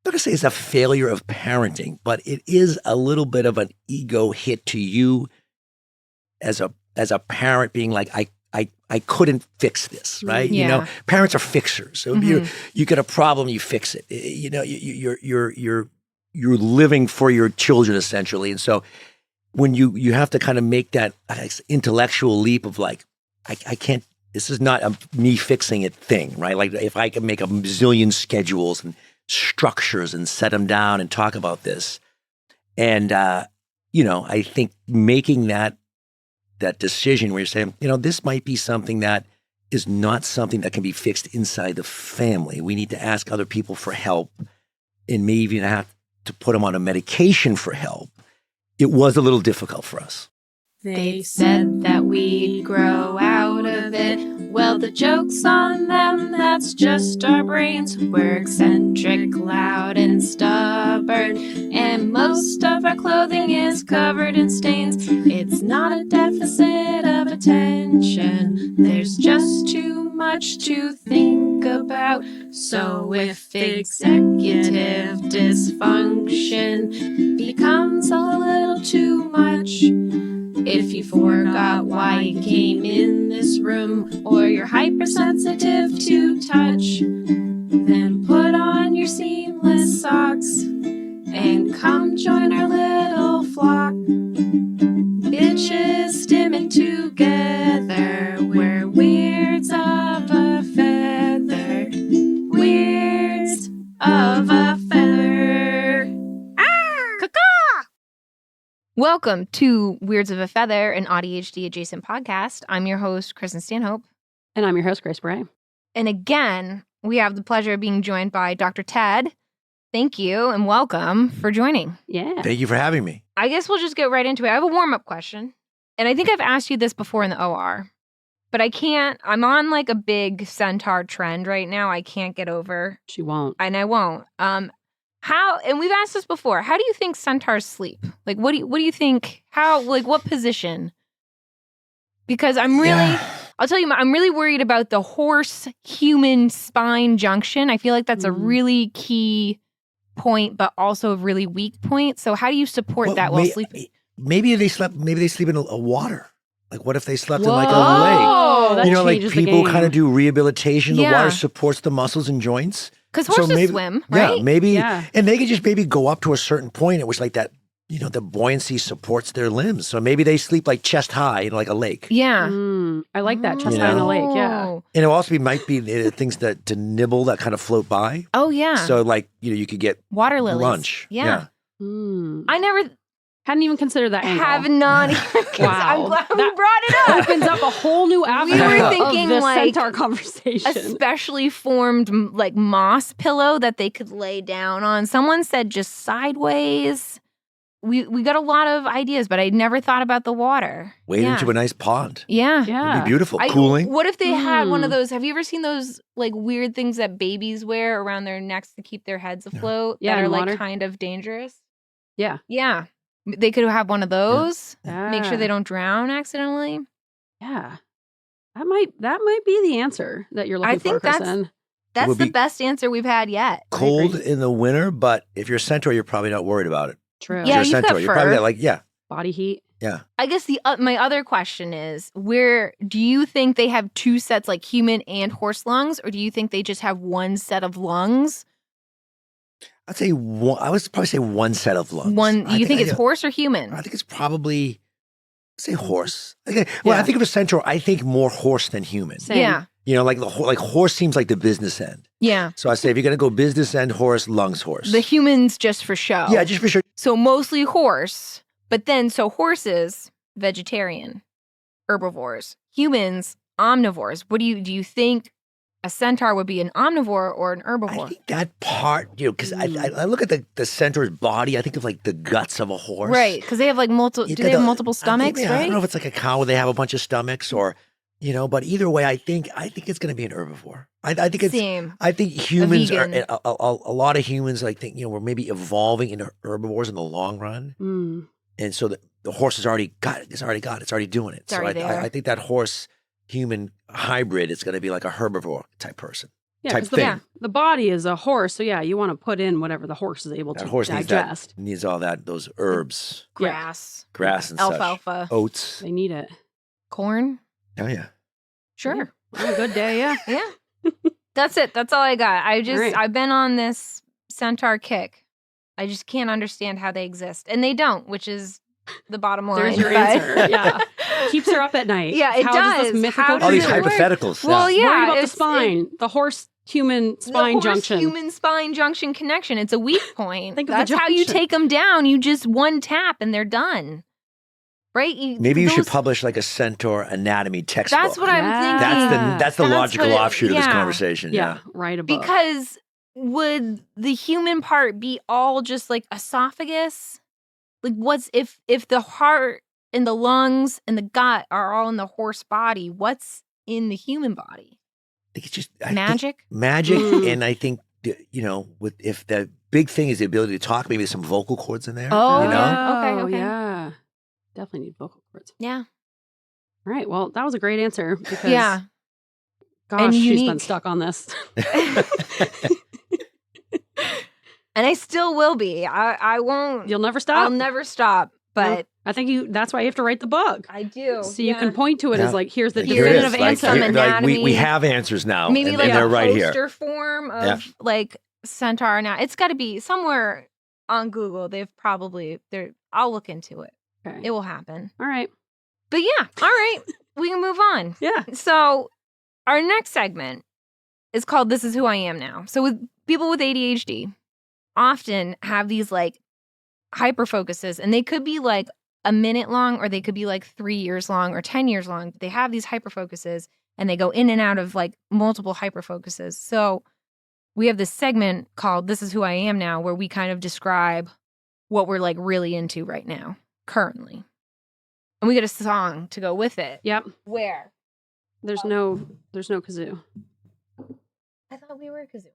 not gonna say it's a failure of parenting, but it is a little bit of an ego hit to you as a parent, being like, I couldn't fix this, right? Yeah. You know, parents are fixers. So if you get a problem, you fix it. You know, you're living for your children essentially, and so when you have to kind of make that intellectual leap of like, I can't. This is not a me fixing it thing, right? Like if I can make a bazillion schedules and structures and set them down and talk about this, and you know, I think making that decision where you're saying, you know, this might be something that is not something that can be fixed inside the family. We need to ask other people for help, and maybe even have to put them on a medication for help. It was a little difficult for us. They said that we'd grow out of it. Well, the joke's on them, that's just our brains. We're eccentric, loud, and stubborn, and most of our clothing is covered in stains. It's not a deficit of attention, there's just too much to think about. So if executive dysfunction becomes a little too much, if you forgot why you came in this room, or you're hypersensitive to touch, then put on your seamless socks and come join our little flock. Bitches stimming together, we're weirds of a feather, weirds of a feather. Welcome to Weirds of a Feather, an AuDHD-Adjacent podcast. I'm your host, Kristen Stanhope. And I'm your host, Grace Bray. And again, we have the pleasure of being joined by Dr. Ted. Thank you and welcome for joining. Yeah. Thank you for having me. I guess we'll just get right into it. I have a warm-up question. And I think I've asked you this before in the OR, but I'm on like a big centaur trend right now. I can't get over. She won't. And I won't. And we've asked this before, how do you think centaurs sleep? Like, what do you think, what position? Because I'll tell you, I'm really worried about the horse-human spine junction. I feel like that's a really key point, but also a really weak point. So how do you support that while sleeping? Maybe they sleep in a water. Like, what if they slept in like a lake? That You know, like changes the people game. kind of do rehabilitation. Yeah. The water supports the muscles and joints. Because horses swim, right? Yeah, maybe. Yeah. And they could just maybe go up to a certain point at which like that, you know, the buoyancy supports their limbs. So maybe they sleep like chest high in like a lake. Yeah. I like that. Chest You high in the know? lake. Yeah. Oh. And it also might be things that to nibble that kind of float by. Oh, yeah. So like, you know, you could get Water lilies. lunch. Yeah. I never Hadn't even considered that angle. have not even Wow. I'm glad we That brought it up. opens up a whole new avenue were thinking, of the like, centaur conversation. A specially formed like moss pillow that they could lay down on. Someone said just sideways. We got a lot of ideas, but I never thought about the water. Wade into a nice pond. Yeah. Yeah. It'd be beautiful. Cooling. What if they had one of those? Have you ever seen those like weird things that babies wear around their necks to keep their heads afloat Yeah, that are in like water. kind of dangerous? Yeah. Yeah. They could have one of those. Yeah. Make sure they don't drown accidentally. Yeah. That might be the answer that you're looking I think for, Kristen. That's would the be best answer we've had yet. Cold in the winter, but if you're a centaur, you're probably not worried about it. True. Yeah, If you're a you've got centaur, you're probably fur. like, yeah. Body heat. Yeah. I guess my other question is, where do you think they have two sets, like human and horse lungs, or do you think they just have one set of lungs? I'd say one. I would probably say one set of lungs. You think it's horse or human? I think it's probably, say horse. Okay. Well, Yeah. I think of a centaur, I think more horse than human. Same. Yeah. You know, like like horse seems like the business end. Yeah. So I say if you're gonna go business end horse, lungs horse. The humans just for show. Yeah, just for sure. So mostly horse, but then horses, vegetarian, herbivores, humans, omnivores. What do you think a centaur would be an omnivore or an herbivore? I think that part, you know, because I look at the centaur's body, I think of like the guts of a horse. Right, because they have like multiple. You Do they got have multiple stomachs? I Right. don't know if it's like a cow where they have a bunch of stomachs or, you know, but either way, I think it's going to be an herbivore. I think it's. Same. I think humans are vegan. a lot of humans. I think, you know, we're maybe evolving into herbivores in the long run, and so the horse has already got it. It's already doing it. It's already there. I think that horse human hybrid is going to be like a herbivore type person. Yeah, type 'cause thing. the body is a horse, so yeah, you want to put in whatever the horse is able That to horse digest. needs all those herbs, Grass, grass and such. alfalfa, Oats. They need it. corn. Oh yeah. Sure. On a good day, yeah. Yeah. That's it. That's all I got. Right. I've been on this centaur kick. I just can't understand how they exist. And they don't, which is the bottom line. There's your but- answer. Yeah. Keeps her up at night. Yeah, it How does. this mythical How All does these it work? hypotheticals. Well, yeah. yeah. Worry about the it's- spine, the horse human spine the horse junction. human spine junction connection. It's a weak point. Think of the That's how you junction. take them down. You just one tap and they're done. Right? Maybe you should those- publish like a centaur anatomy textbook. That's what I'm Yeah. thinking. That's the That's logical what it- offshoot of this yeah. conversation. Yeah, right above. Because would the human part be all just like esophagus? Like what's if the heart and the lungs and the gut are all in the horse body, what's in the human body? I think it's just I think Magic? magic, Mm. and I think if the big thing is the ability to talk, maybe some vocal cords in there. Oh, you know? yeah. Okay. Yeah. Definitely need vocal cords. Yeah. All right. Well, that was a great answer because Yeah. gosh, And she's been unique. stuck on this. And I still will be. I won't. You'll never stop. I'll never stop. But I think that's why you have to write the book. I do. So you can point to it Yeah. as like, here's the Like, Here it definitive is. answer. Some Like, anatomy. we have answers now, maybe and, like and they're a right poster here. form of Yeah. like centaur. Now it's got to be somewhere on Google. I'll look into it. Okay. It will happen. All right. But yeah, all right, we can move on. Yeah. So our next segment is called "This Is Who I Am Now." So with people with ADHD, often have these like hyper focuses, and they could be like a minute long, or they could be like 3 years long, or 10 years long. They have these hyper focuses, and they go in and out of like multiple hyper focuses. So we have this segment called "This Is Who I Am Now," where we kind of describe what we're like really into right now, currently. And we get a song to go with it. Yep. Where? There's no kazoo. I thought we were kazoo.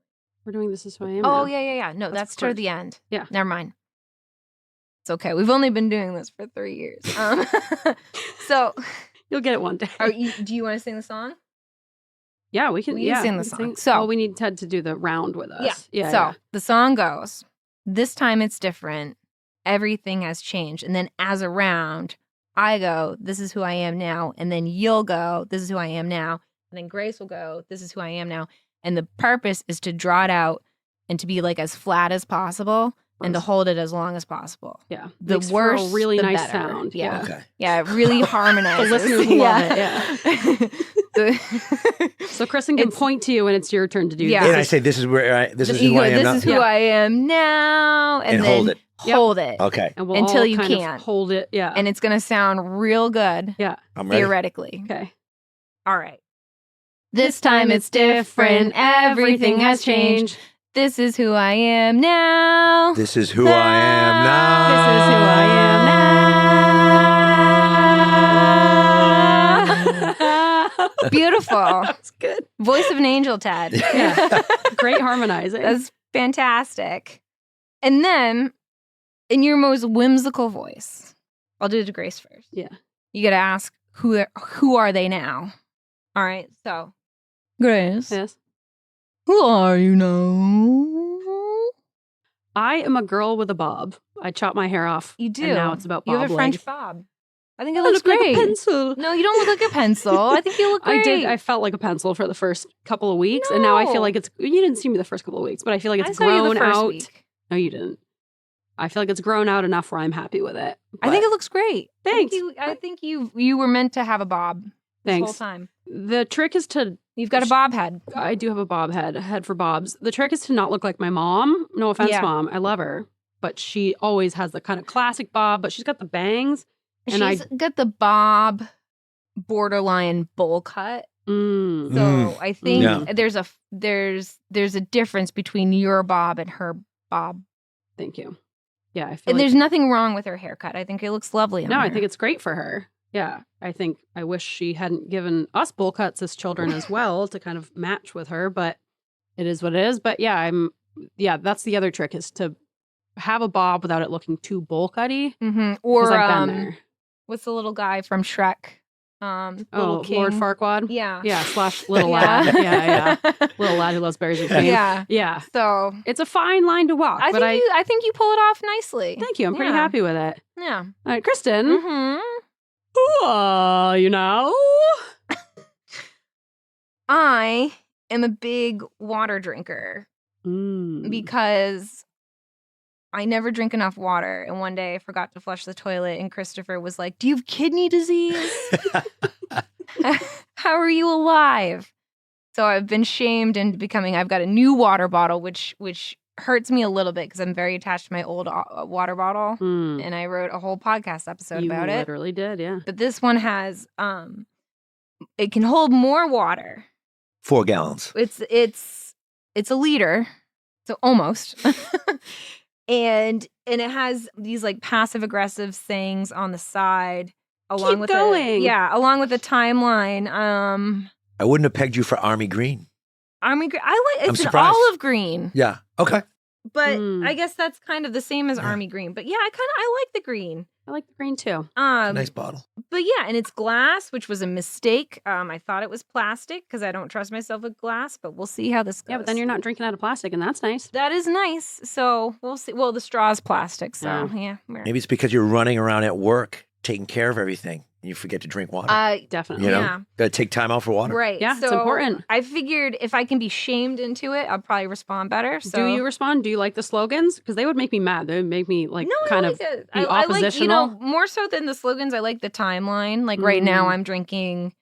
We're doing This Is Who I Am. Oh, now. yeah. No, that's toward the end. Yeah. Never mind. It's okay. We've only been doing this for 3 years. So, You'll get it one day. do you want to sing the song? Yeah, we can. We can yeah, sing the we song. can So- well, we need Ted to do the round with us. Yeah. So the song goes, "This time it's different. Everything has changed." And then as a round, I go, "This is who I am now." And then you'll go, "This is who I am now." And then Grace will go, "This is who I am now." And the purpose is to draw it out and to be like as flat as possible and to hold it as long as possible. Yeah. The Makes for worse, a really the nice better. sound. Yeah. Okay. Yeah, it really harmonizes. The listeners will love it, yeah. So Kristen can point to you when it's your turn to do Yeah. this. And I say, this is where this is You who go, I am "This now. is who Yeah. I am now," and And then hold it. Yep. hold it. Okay. And we'll Until all you kind of can't. hold it. Yeah. And it's going to sound real good, yeah. I'm ready. theoretically. Okay. All right. This time it's different. Everything has changed. This is who I am now. This is who I am now. This is who I am now. Beautiful. That's good. Voice of an angel, Ted. Yeah. Great harmonizing. That's fantastic. And then, in your most whimsical voice, I'll do it to Grace first. Yeah. You got to ask, who are they now? All right. So, Grace, Yes. who are you now? I am a girl with a bob. I chop my hair off. You do. And now it's about bob You have a French legs. bob. I think it I looks look like great. a pencil. No, you don't look like a pencil. I think you look great. I did. I felt like a pencil for the first couple of weeks, and now I No. feel like it's. You didn't see me the first couple of weeks, but I feel like I it's saw you grown the first out. week. No, you didn't. I feel like it's grown out enough where I'm happy with it. I think But it looks great. Thanks. I think you were meant to have a bob this whole Thanks. time. The trick is to. You've got a bob head. I do have a bob head, a head for bobs. The trick is to not look like my mom. No offense, Yeah. Mom. I love her, but she always has the kind of classic bob, but she's got the bangs. And She's got the bob borderline bowl cut. Mm. So I think Yeah. there's a difference between your bob and her bob. Thank you. Yeah, I feel And like there's nothing wrong with her haircut. I think it looks lovely on no, her. I think it's great for her. Yeah, I wish she hadn't given us bowl cuts as children as well to kind of match with her, but it is what it is. But yeah, that's the other trick is to have a bob without it looking too bowl cutty. Mhm. Because Or I've been there. what's the little guy from Shrek? Little King. Lord Farquaad. Yeah. Yeah, / little lad. Yeah. Little lad who loves berries and cream. Yeah. Yeah. So It's a fine line to walk. I think you pull it off nicely. Thank you. I'm pretty Yeah. happy with it. Yeah. All right, Kristen. Mm-hmm. You know. I am a big water drinker because I never drink enough water. And one day I forgot to flush the toilet, and Christopher was like, "Do you have kidney disease? How are you alive?" So I've been shamed into becoming. I've got a new water bottle, which hurts me a little bit because I'm very attached to my old water bottle, and I wrote a whole podcast episode about it. You literally did, yeah. But this one has it can hold more water. 4 gallons. It's a liter, so almost. and it has these like passive aggressive things on the side along Keep with going. along with the timeline. I wouldn't have pegged you for Army Green. Army green. It's an surprised. olive green. Yeah. Okay. But I guess that's kind of the same as army green. But yeah, I like the green. I like the green too. Nice bottle. But yeah, and it's glass, which was a mistake. I thought it was plastic because I don't trust myself with glass, but we'll see how this goes. Yeah, but then you're not drinking out of plastic, and that's nice. That is nice. So we'll see. Well, the straw's plastic, so yeah. Maybe it's because you're running around at work, taking care of everything, and you forget to drink water. Definitely. You know? Yeah. Gotta take time out for water. Right. Yeah, so it's important. I figured if I can be shamed into it, I'll probably respond better. So Do you respond? Do you like the slogans? Because they would make me mad. They would make me like kind I of like it. be I like, oppositional. more so than the slogans, I like the timeline. Like right now I'm drinking,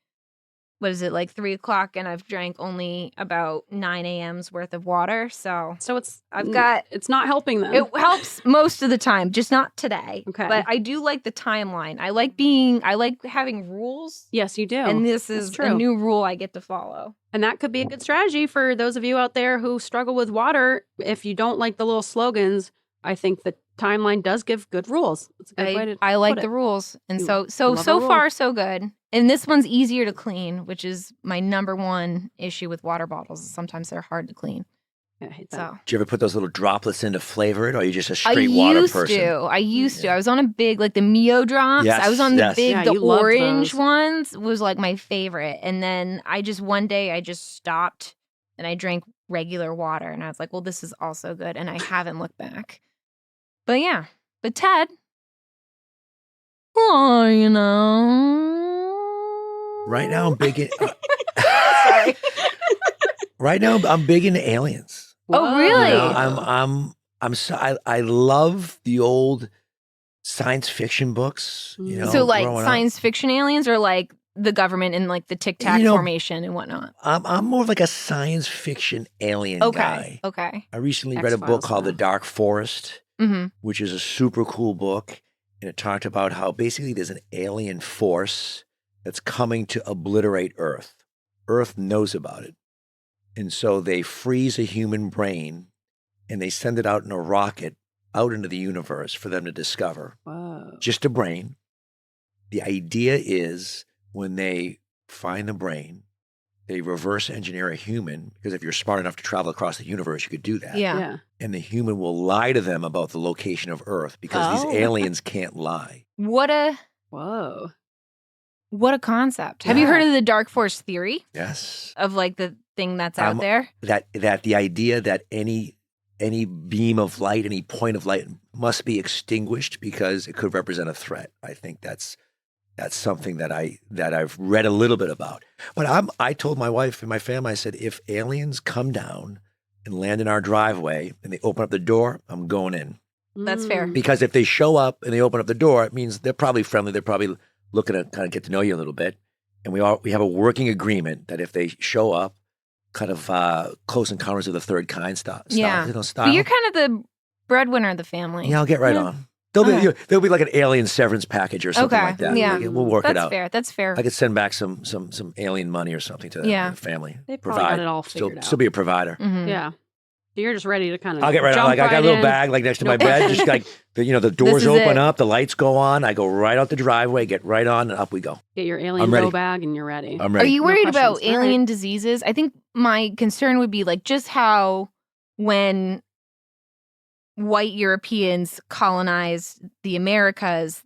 what is it, like 3 o'clock, and I've drank only about 9 a.m.'s worth of water. So it's it's not helping them. It helps most of the time, just not today. Okay. But I do like the timeline. I like having rules. Yes, you do. And this is true. a new rule I get to follow. And that could be a good strategy for those of you out there who struggle with water. If you don't like the little slogans, I think the timeline does give good rules. It's a good way to I like put the it. rules. And You so love a rule. far so good. And this one's easier to clean, which is my number one issue with water bottles. Sometimes they're hard to clean. I hate that. So Do you ever put those little droplets in to flavor it, or are you just a straight water person? I used to. I was on a big, like the Mio drops. Yes, I was on the yes. big, Yeah, the you loved orange those. ones was like my favorite. And then one day I just stopped and I drank regular water. And I was like, well, this is also good. And I haven't looked back. But yeah. But Ted, you know. Right now, I'm big in. Sorry. Right now, I'm big into aliens. Oh, really? You know, I love the old science fiction books. You know, So like growing up. science fiction aliens or like the government and like the Tic Tac formation and whatnot? I'm more of like a science fiction alien guy. Okay. I recently read a book X-Files called The style. Dark Forest, Mm-hmm. which is a super cool book. And it talked about how basically there's an alien force that's coming to obliterate Earth. Earth knows about it. And so they freeze a human brain and they send it out in a rocket out into the universe for them to discover. Whoa. Just a brain. The idea is when they find the brain, they reverse engineer a human, because if you're smart enough to travel across the universe, you could do that. Yeah. And the human will lie to them about the location of Earth because these aliens can't lie. What a concept. Have you Yeah. heard of the Dark Force theory Yes. of like the thing that's out there? That the idea that any beam of light, any point of light must be extinguished because it could represent a threat. I think that's something that I've read a little bit about. But I told my wife and my family, I said, if aliens come down and land in our driveway and they open up the door, I'm going in. That's fair. Because if they show up and they open up the door, it means they're probably friendly. They're probably looking to kind of get to know you a little bit. And we have a working agreement that if they show up, kind of Close Encounters of the Third Kind style. Yeah. You know, style. But you're kind of the breadwinner of the family. Yeah, I'll get right on. There'll be like an alien severance package or something like that. Yeah. We'll work it out. That's fair. I could send back some alien money or something to the family. They probably got it all figured out. Still be a provider. Mhm. Yeah. So you're just ready to kind of I'll get right on. Like I got a little bag like next to my bed. Just like the doors is open it. up, the lights go on. I go right out the driveway, get right on, and up we go. Get your I'm alien ready. go bag and you're ready. I'm Are ready. you No worried about questions. All alien diseases? I think my concern would be like just how when white Europeans colonized the Americas,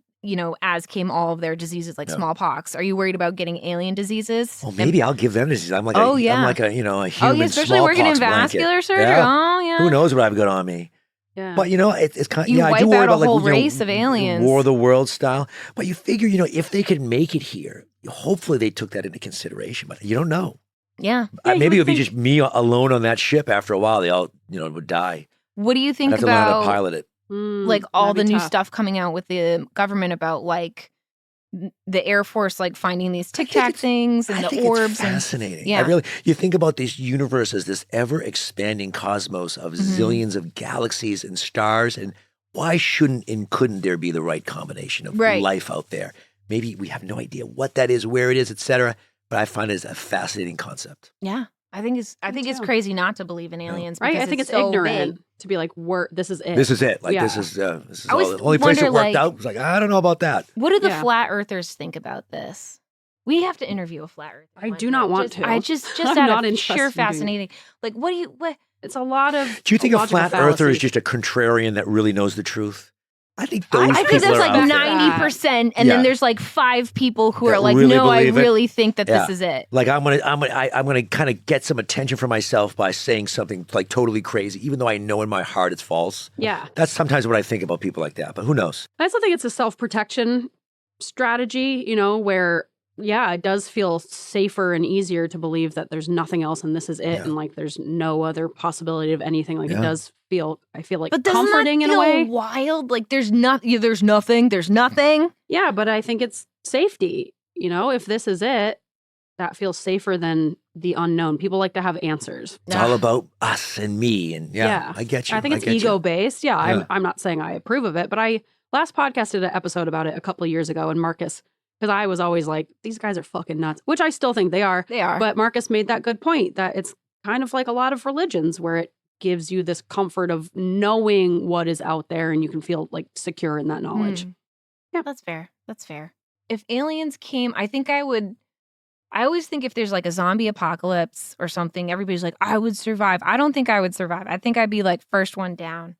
as came all of their diseases like Yeah. smallpox. Are you worried about getting alien diseases? Well, maybe I'll give them disease. I'm like Oh, a yeah. human Especially working in smallpox vascular blanket. surgery. Yeah. Oh, yeah. Who knows what I've got on me? Yeah. But it's kind of, You I do wipe worry out a about whole like race of aliens. War of the World style. But you figure, if they could make it here, hopefully they took that into consideration. But you don't know. Yeah. Yeah, you Maybe it would would be think- just me alone on that ship. After a while, they all would die. What do you I'd think have to learn how to about pilot it. like all the that'd be new tough. stuff coming out with the government about like the Air Force like finding these Tic Tac things and I the think orbs it's and fascinating. yeah. You think about this universe as this ever expanding cosmos of Mhm. zillions of galaxies and stars, and why shouldn't and couldn't there be the right combination of Right. life out there? Maybe we have no idea what that is, where it is, etc. But I find it as a fascinating concept. yeah. I think it's too. crazy not to believe in aliens. Right? because I think it's so ignorant big. to be like, this is it. This is it. Like Yeah. this is I all, always the only place it wonder, worked like- out. Was like, I don't know about that. What do the Yeah. flat earthers think about this? We have to interview a flat earther. I one do day. not want Just- to. I just I'm out not of interested sheer in doing it. fascinating. Like, what? It's a lot of. Do you think a logical flat earther is fallacy. just a contrarian that really knows the truth? I think those I people think there's are like out there. 90%, and Yeah. then there's like 5 people who That are like, really no, I believe it. really think that Yeah. this is it. Like I'm gonna kind of get some attention for myself by saying something like totally crazy, even though I know in my heart it's false. Yeah. That's sometimes what I think about people like that, but who knows? I also think it's a self-protection strategy, where, yeah, it does feel safer and easier to believe that there's nothing else and this is it. Yeah. And like, there's no other possibility of anything. Like Yeah. it does I feel like But doesn't comforting that in a way. feel wild? Like there's nothing. There's nothing. Yeah. But I think it's safety, if this is it, that feels safer than the unknown. People like to have answers. It's all about us and me, and Yeah. I get you. I think it's get you. ego based. Yeah, Yeah. I'm not saying I approve of it, but I last podcast did an episode about it a couple of years ago, and Marcus, because I was always like, these guys are fucking nuts, which I still think they are. They are. But Marcus made that good point that it's kind of like a lot of religions where it gives you this comfort of knowing what is out there and you can feel like secure in that knowledge. Yeah. That's fair. That's fair. If aliens came, I think I would. I always think if there's like a zombie apocalypse or something, everybody's like, I would survive. I don't think I would survive. I think I'd be like first one down.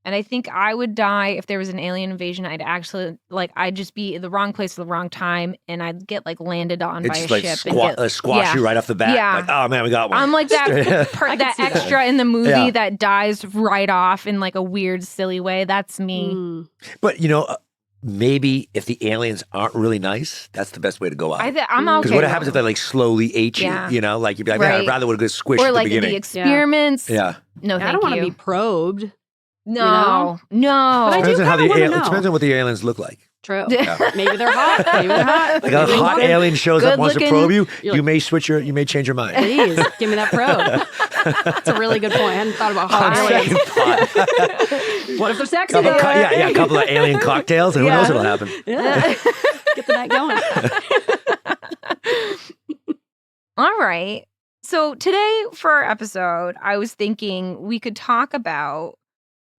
And I think I would die if there was an alien invasion. I'd actually I'd just be in the wrong place at the wrong time, and I'd get like landed on by It's a just like ship. And get, squash yeah. you right off the bat. Yeah. Like, oh man, we got one. I'm like that I can see that. extra in the movie Yeah. that dies right off in like a weird, silly way. That's me. Mm. But maybe if the aliens aren't really nice, that's the best way to go out. I'm Because okay. Because what with happens it. if they like slowly ate you? Yeah. Like you'd be like, man, I'd Right. rather would have squished or at like the the beginning. experiments? Yeah. No, thank I don't want to you. be probed. No, no. But I do Depends on how kinda wanna it know. depends on what the aliens look like. True. Yeah. Maybe they're hot. Maybe they're hot. Like a Maybe hot they're- alien shows up, wants to good-looking- probe you, You're you like- may change your mind. Please give me that probe. That's a really good point. I hadn't thought about hot Hot aliens. Pot. What if they're sexy? Couple, a couple of alien cocktails, and who Yeah. knows what'll happen. Yeah. Get the night going. All right. So today for our episode, I was thinking we could talk about.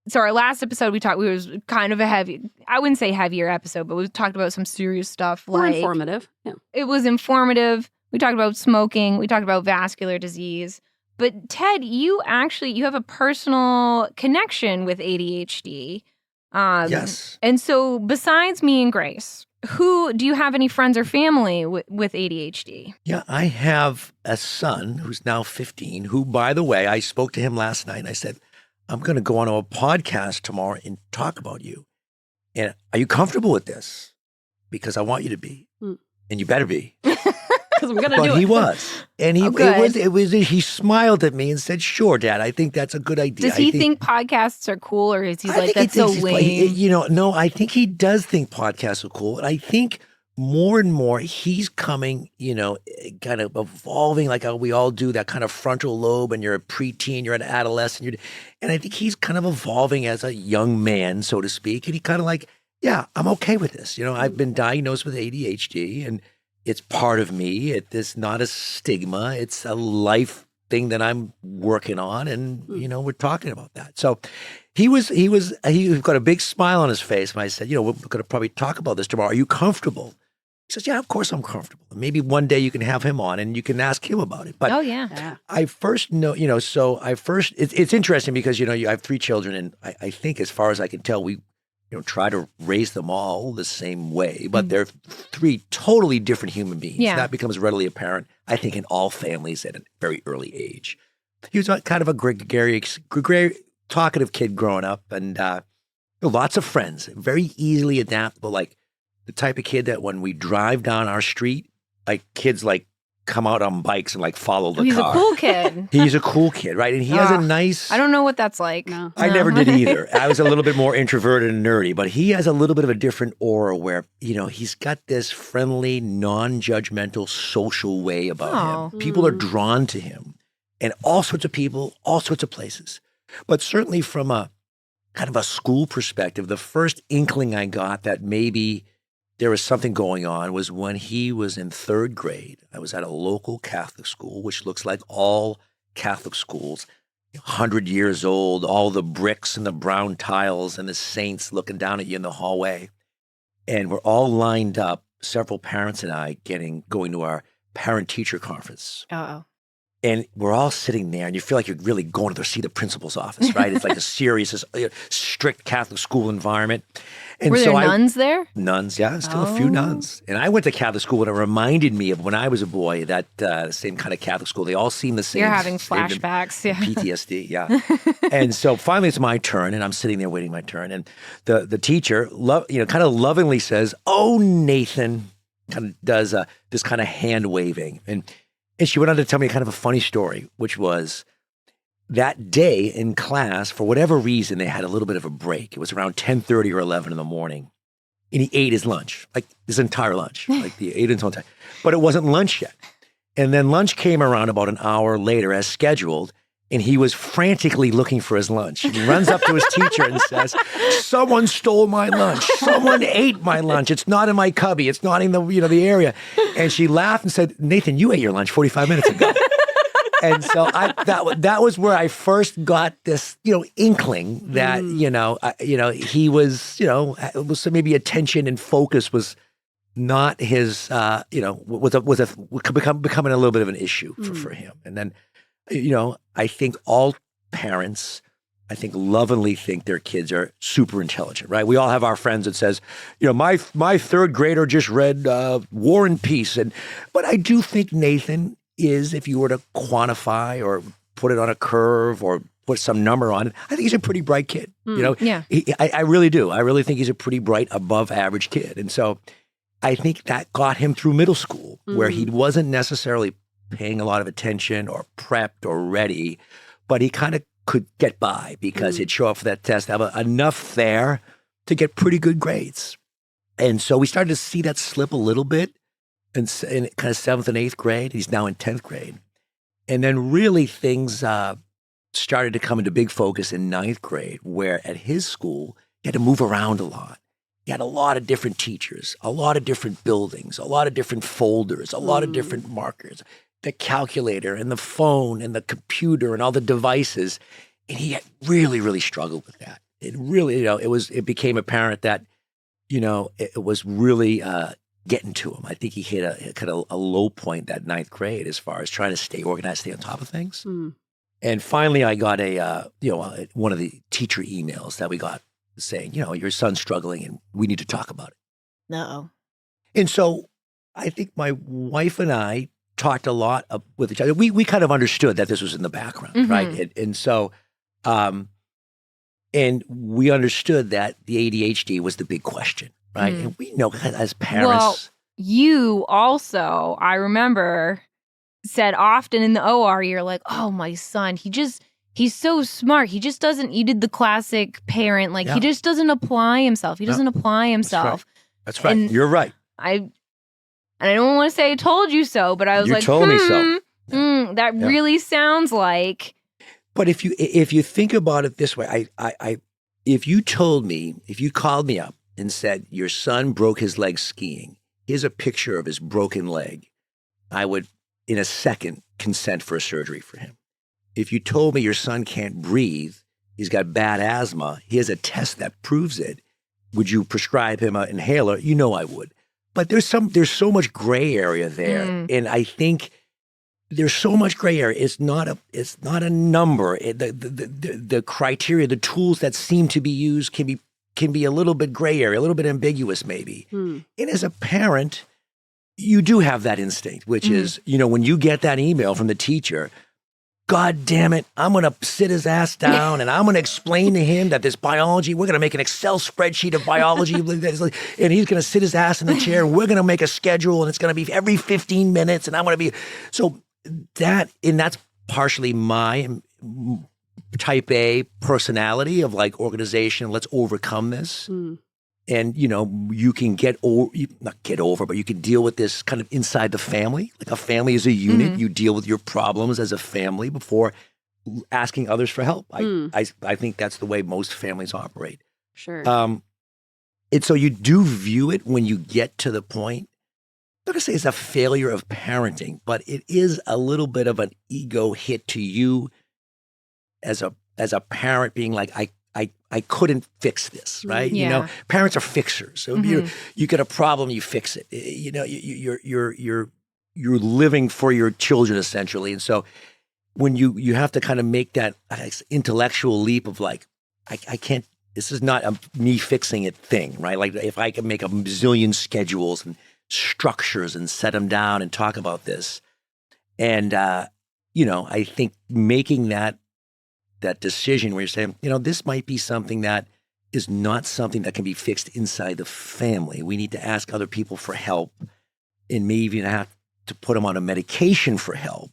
So our last episode, we was kind of a heavy. I wouldn't say heavier episode, but we talked about some serious stuff. More Like informative. Yeah. it was informative. We talked about smoking. We talked about vascular disease. But Ted, you have a personal connection with ADHD. Yes. And so besides me and Grace, do you have any friends or family with ADHD? Yeah, I have a son who's now 15, who, by the way, I spoke to him last night and I said, I'm going to go on a podcast tomorrow and talk about you. And are you comfortable with this? Because I want you to be. Hmm. And you better be. Because I'm gonna do But it. he was. And Oh, good. he smiled at me and said, sure, Dad, I think that's a good idea. Does he think podcasts are cool, or is he I like, think he that's so thinks he's lame? no, I think he does think podcasts are cool. And I think more and more he's coming, kind of evolving like how we all do, that kind of frontal lobe, and you're a preteen, you're an adolescent. And I think he's kind of evolving as a young man, so to speak. And he kind of like, yeah, I'm okay with this. I've been diagnosed with ADHD and it's part of me. It's not a stigma. It's a life thing that I'm working on. And, we're talking about that. So he got a big smile on his face. And I said, we're going to probably talk about this tomorrow. Are you comfortable? He says, yeah, of course I'm comfortable. Maybe one day you can have him on and you can ask him about it. But Oh yeah. Yeah. I first know, it's interesting because, I have 3 children and I think as far as I can tell, we try to raise them all the same way, but they're three totally different human beings. Yeah. That becomes readily apparent, I think, in all families at a very early age. He was kind of a gregarious, talkative kid growing up, and lots of friends, very easily adaptable, like the type of kid that when we drive down our street, like kids like come out on bikes and like follow the He's car. a cool kid. He's a cool kid, right? And he has a nice... I don't know what that's like. No. I never did either. I was a little bit more introverted and nerdy, but he has a little bit of a different aura where, he's got this friendly, non-judgmental, social way about him. People are drawn to him, and all sorts of people, all sorts of places. But certainly from a kind of a school perspective, the first inkling I got that maybe there was something going on was when he was in 3rd grade. I was at a local Catholic school, which looks like all Catholic schools, 100 years old, all the bricks and the brown tiles and the saints looking down at you in the hallway. And we're all lined up, several parents and I going to our parent-teacher conference. Uh-oh. And we're all sitting there, and you feel like you're really going to see the principal's office, right? It's like a serious, strict Catholic school environment. And Were there nuns there? Nuns, yeah, still a few nuns. And I went to Catholic school, and it reminded me of when I was a boy, that same kind of Catholic school. They all seem the same. You're having flashbacks, yeah. PTSD, yeah. And so finally it's my turn, and I'm sitting there waiting my turn. And the teacher, kind of lovingly says, "Oh, Nathan," kind of does this kind of hand waving. And she went on to tell me kind of a funny story, which was that day in class, for whatever reason, they had a little bit of a break. It was around 10:30 or 11 in the morning. And he ate his lunch, like his entire lunch. Like he ate his entire, but it wasn't lunch yet. And then lunch came around about an hour later as scheduled, and he was frantically looking for his lunch. He runs up to his teacher and says, "Someone stole my lunch. Someone ate my lunch. It's not in my cubby. It's not in the area." And she laughed and said, "Nathan, you ate your lunch 45 minutes ago." And so that was where I first got this, inkling that, he was, it was maybe attention and focus was not his, was becoming a little bit of an issue for him. And then, I think all parents, lovingly think their kids are super intelligent, right? We all have our friends that says, my 3rd grader just read War and Peace. But I do think Nathan is, if you were to quantify or put it on a curve or put some number on it, I think he's a pretty bright kid. Yeah. I really do. I really think he's a pretty bright, above average kid. And so I think that got him through middle school, where he wasn't necessarily paying a lot of attention or prepped or ready, but he kind of could get by because he'd show up for that test, have enough there to get pretty good grades. And so we started to see that slip a little bit in kind of 7th and 8th grade. He's now in 10th grade. And then really things started to come into big focus in 9th grade, where at his school, he had to move around a lot. He had a lot of different teachers, a lot of different buildings, a lot of different folders, a lot of different markers, the calculator and the phone and the computer and all the devices. And he really, really struggled with that. It really, it became apparent that, it was really getting to him. I think he hit a kind of a low point that 9th grade as far as trying to stay organized, stay on top of things. And finally, I got one of the teacher emails that we got saying, your son's struggling and we need to talk about it. Uh-oh. And so I think my wife and I talked a lot with each other. We kind of understood that this was in the background, right? And so, and we understood that the ADHD was the big question. Right. And we know as parents. Well, you also, I remember, said often in the OR, you're like, "Oh, my son, he's so smart. He just doesn't," you did the classic parent, like, he just doesn't apply himself. He doesn't apply himself. That's right. And you're right. I don't want to say I told you so, but I was you like, told me so. That really sounds like. But if you think about it this way, if you called me up and said, "Your son broke his leg skiing. Here's a picture of his broken leg," I would, in a second, consent for a surgery for him. If you told me your son can't breathe, he's got bad asthma, here's a test that proves it, would you prescribe him an inhaler? I would. But there's so much gray area there. And I think there's so much gray area. It's not a number. The criteria, the tools that seem to be used can be can be a little bit gray area, a little bit ambiguous maybe. Hmm. And as a parent, you do have that instinct, which is, when you get that email from the teacher, God damn it, I'm going to sit his ass down and I'm going to explain to him that this biology, we're going to make an Excel spreadsheet of biology, and he's going to sit his ass in the chair and we're going to make a schedule and it's going to be every 15 minutes and I'm going to be, so that's partially my type A personality of like organization. Let's overcome this. And, you can not get over, but you can deal with this kind of inside the family. Like a family is a unit. You deal with your problems as a family before asking others for help. I think that's the way most families operate. Sure. And so you do view it when you get to the point. I'm not going to say it's a failure of parenting, but it is a little bit of an ego hit to you as a parent being like, I couldn't fix this, right? Yeah. Parents are fixers. So you get a problem, you fix it. You're living for your children essentially. And so when you have to kind of make that intellectual leap of like, I can't, this is not a me fixing it thing, right? Like if I can make a bazillion schedules and structures and set them down and talk about this. And, I think making that decision where you're saying, this might be something that is not something that can be fixed inside the family. We need to ask other people for help and maybe even have to put them on a medication for help.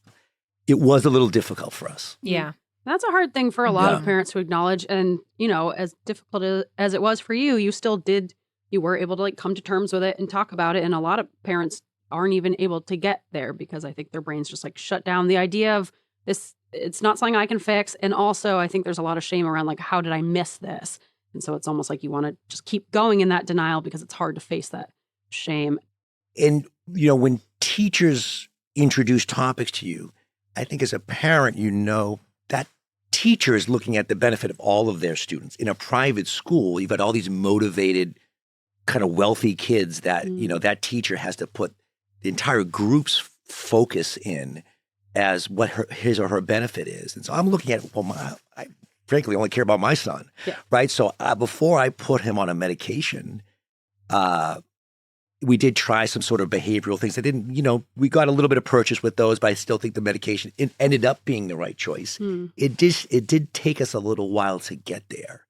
It was a little difficult for us. Yeah. That's a hard thing for a lot of parents to acknowledge. And, as difficult as it was for you, you were able to come to terms with it and talk about it. And a lot of parents aren't even able to get there because I think their brains just shut down. The idea of this, it's not something I can fix. And also I think there's a lot of shame around how did I miss this? And so it's almost like you want to just keep going in that denial because it's hard to face that shame. And, when teachers introduce topics to you, I think as a parent, that teacher is looking at the benefit of all of their students. In a private school, you've got all these motivated, kind of wealthy kids that, that teacher has to put the entire group's focus in as what his or her benefit is. And so I'm looking at, I frankly only care about my son, right? So before I put him on a medication, we did try some sort of behavioral things. I didn't, we got a little bit of purchase with those, but I still think the medication ended up being the right choice. It did take us a little while to get there.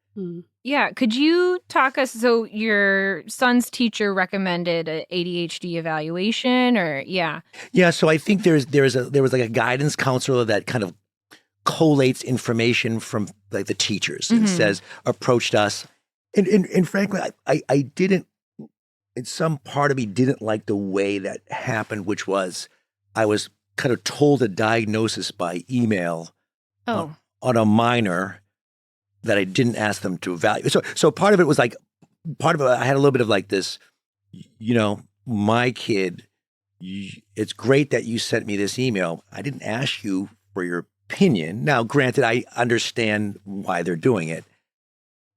Yeah. Could you talk us, so your son's teacher recommended an ADHD evaluation or Yeah, so I think there was a guidance counselor that kind of collates information from the teachers and says, approached us. And frankly, I didn't, in some part of me didn't like the way that happened, which was I was kind of told a diagnosis by email on a minor that I didn't ask them to evaluate. So part of it was I had a little bit of this, my kid, it's great that you sent me this email. I didn't ask you for your opinion. Now, granted, I understand why they're doing it.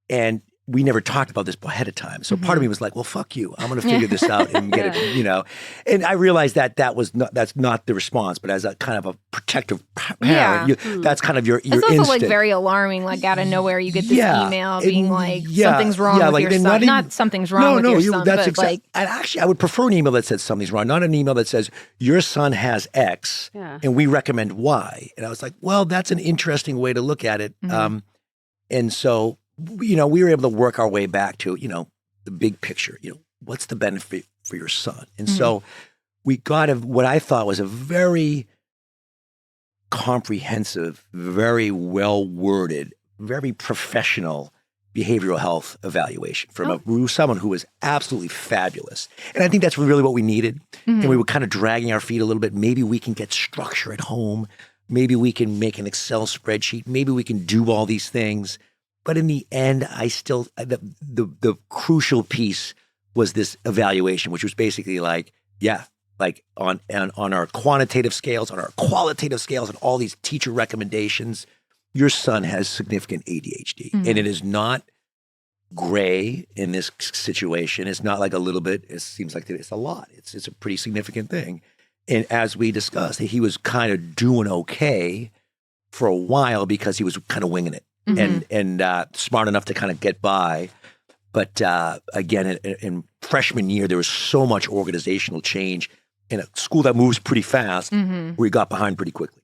And we never talked about this ahead of time. So part of me was like, well, fuck you. I'm going to figure this out and get it, And I realized that's not the response, but as a kind of a protective parent, that's kind of your instinct. It's also instinct. Very alarming, out of nowhere you get this email being something's wrong with your son. Not something's wrong with your son, that's but and actually, I would prefer an email that says something's wrong, not an email that says your son has X and we recommend Y. And I was like, well, that's an interesting way to look at it. And so, we were able to work our way back to, the big picture, what's the benefit for your son? And so we got what I thought was a very comprehensive, very well-worded, very professional behavioral health evaluation from someone who was absolutely fabulous. And I think that's really what we needed. And we were kind of dragging our feet a little bit. Maybe we can get structure at home. Maybe we can make an Excel spreadsheet. Maybe we can do all these things. But in the end, the crucial piece was this evaluation, which was basically on our quantitative scales, on our qualitative scales, and all these teacher recommendations, your son has significant ADHD. And it is not gray in this situation. It's not a little bit. It seems like it's a lot. It's a pretty significant thing. And as we discussed, he was kind of doing okay for a while because he was kind of winging it. And smart enough to kind of get by. But again, in freshman year, there was so much organizational change in a school that moves pretty fast. We got behind pretty quickly.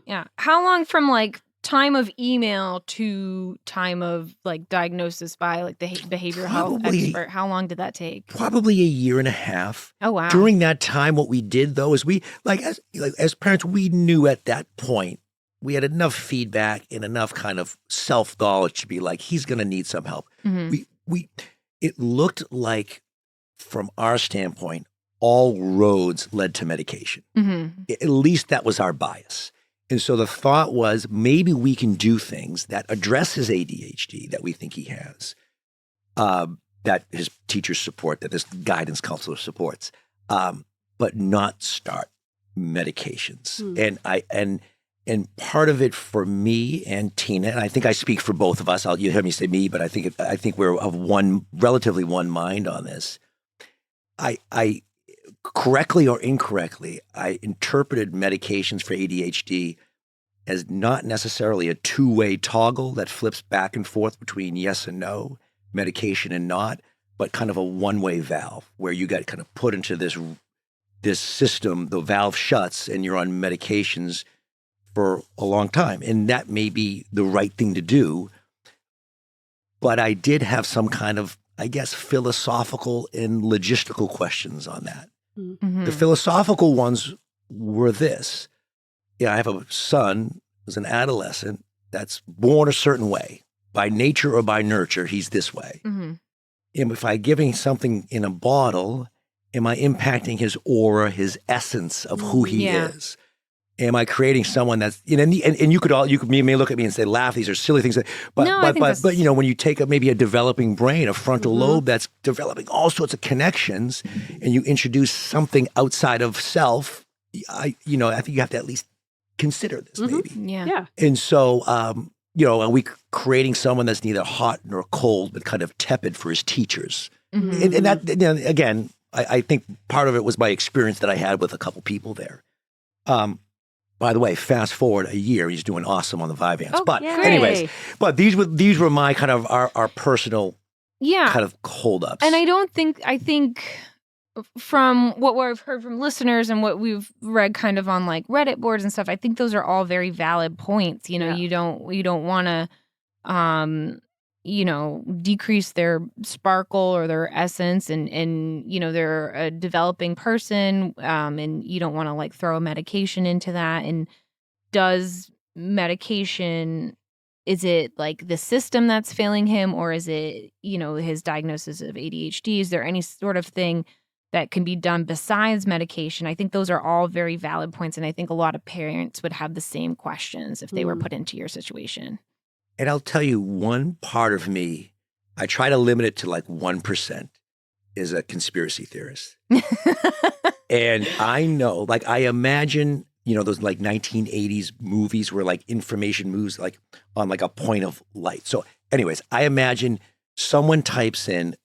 Yeah. How long from like time of email to time of like diagnosis by like the behavioral health expert? How long did that take? Probably a year and a half. Oh, wow. During that time, what we did though is we as parents, we knew at that point we had enough feedback and enough kind of self-knowledge to be like, he's going to need some help. It looked like, from our standpoint, all roads led to medication. At least that was our bias. And so the thought was, maybe we can do things that address his ADHD that we think he has, that his teachers support, that this guidance counselor supports, but not start medications. And part of it for me and Tina, and I think I speak for both of us. You hear me say me, but I think we're of relatively one mind on this. I correctly or incorrectly, I interpreted medications for ADHD as not necessarily a two-way toggle that flips back and forth between yes and no, medication and not, but kind of a one-way valve where you get kind of put into this system, the valve shuts, and you're on medications for a long time. And that may be the right thing to do. But I did have some kind of, I guess, philosophical and logistical questions on that. The philosophical ones were this. I have a son who's an adolescent that's born a certain way. By nature or by nurture, he's this way. And if I'm giving something in a bottle, am I impacting his aura, his essence of who he is? Am I creating someone that's, and you may look at me and say, laugh, these are silly things. But when you take maybe a developing brain, a frontal lobe that's developing all sorts of connections, and you introduce something outside of self, I think you have to at least consider this maybe. Yeah. And so, are we creating someone that's neither hot nor cold, but kind of tepid for his teachers? And that, again, I think part of it was my experience that I had with a couple people there. By the way, fast forward a year, he's doing awesome on the Vyvanse. Oh, but yay. anyways, these were my kind of our personal kind of holdups. And I think from what I've heard from listeners and what we've read kind of on like Reddit boards and stuff, I think those are all very valid points. You don't want to decrease their sparkle or their essence, and they're a developing person, and you don't want to like throw a medication into that. And does medication, is it like the system that's failing him, or is it, his diagnosis of ADHD? Is there any sort of thing that can be done besides medication? I think those are all very valid points, and I think a lot of parents would have the same questions if they were put into your situation. And I'll tell you, one part of me, I try to limit it to like 1%, is a conspiracy theorist. And I know, like, I imagine, those like 1980s movies where like information moves like on like a point of light. So anyways, I imagine someone types in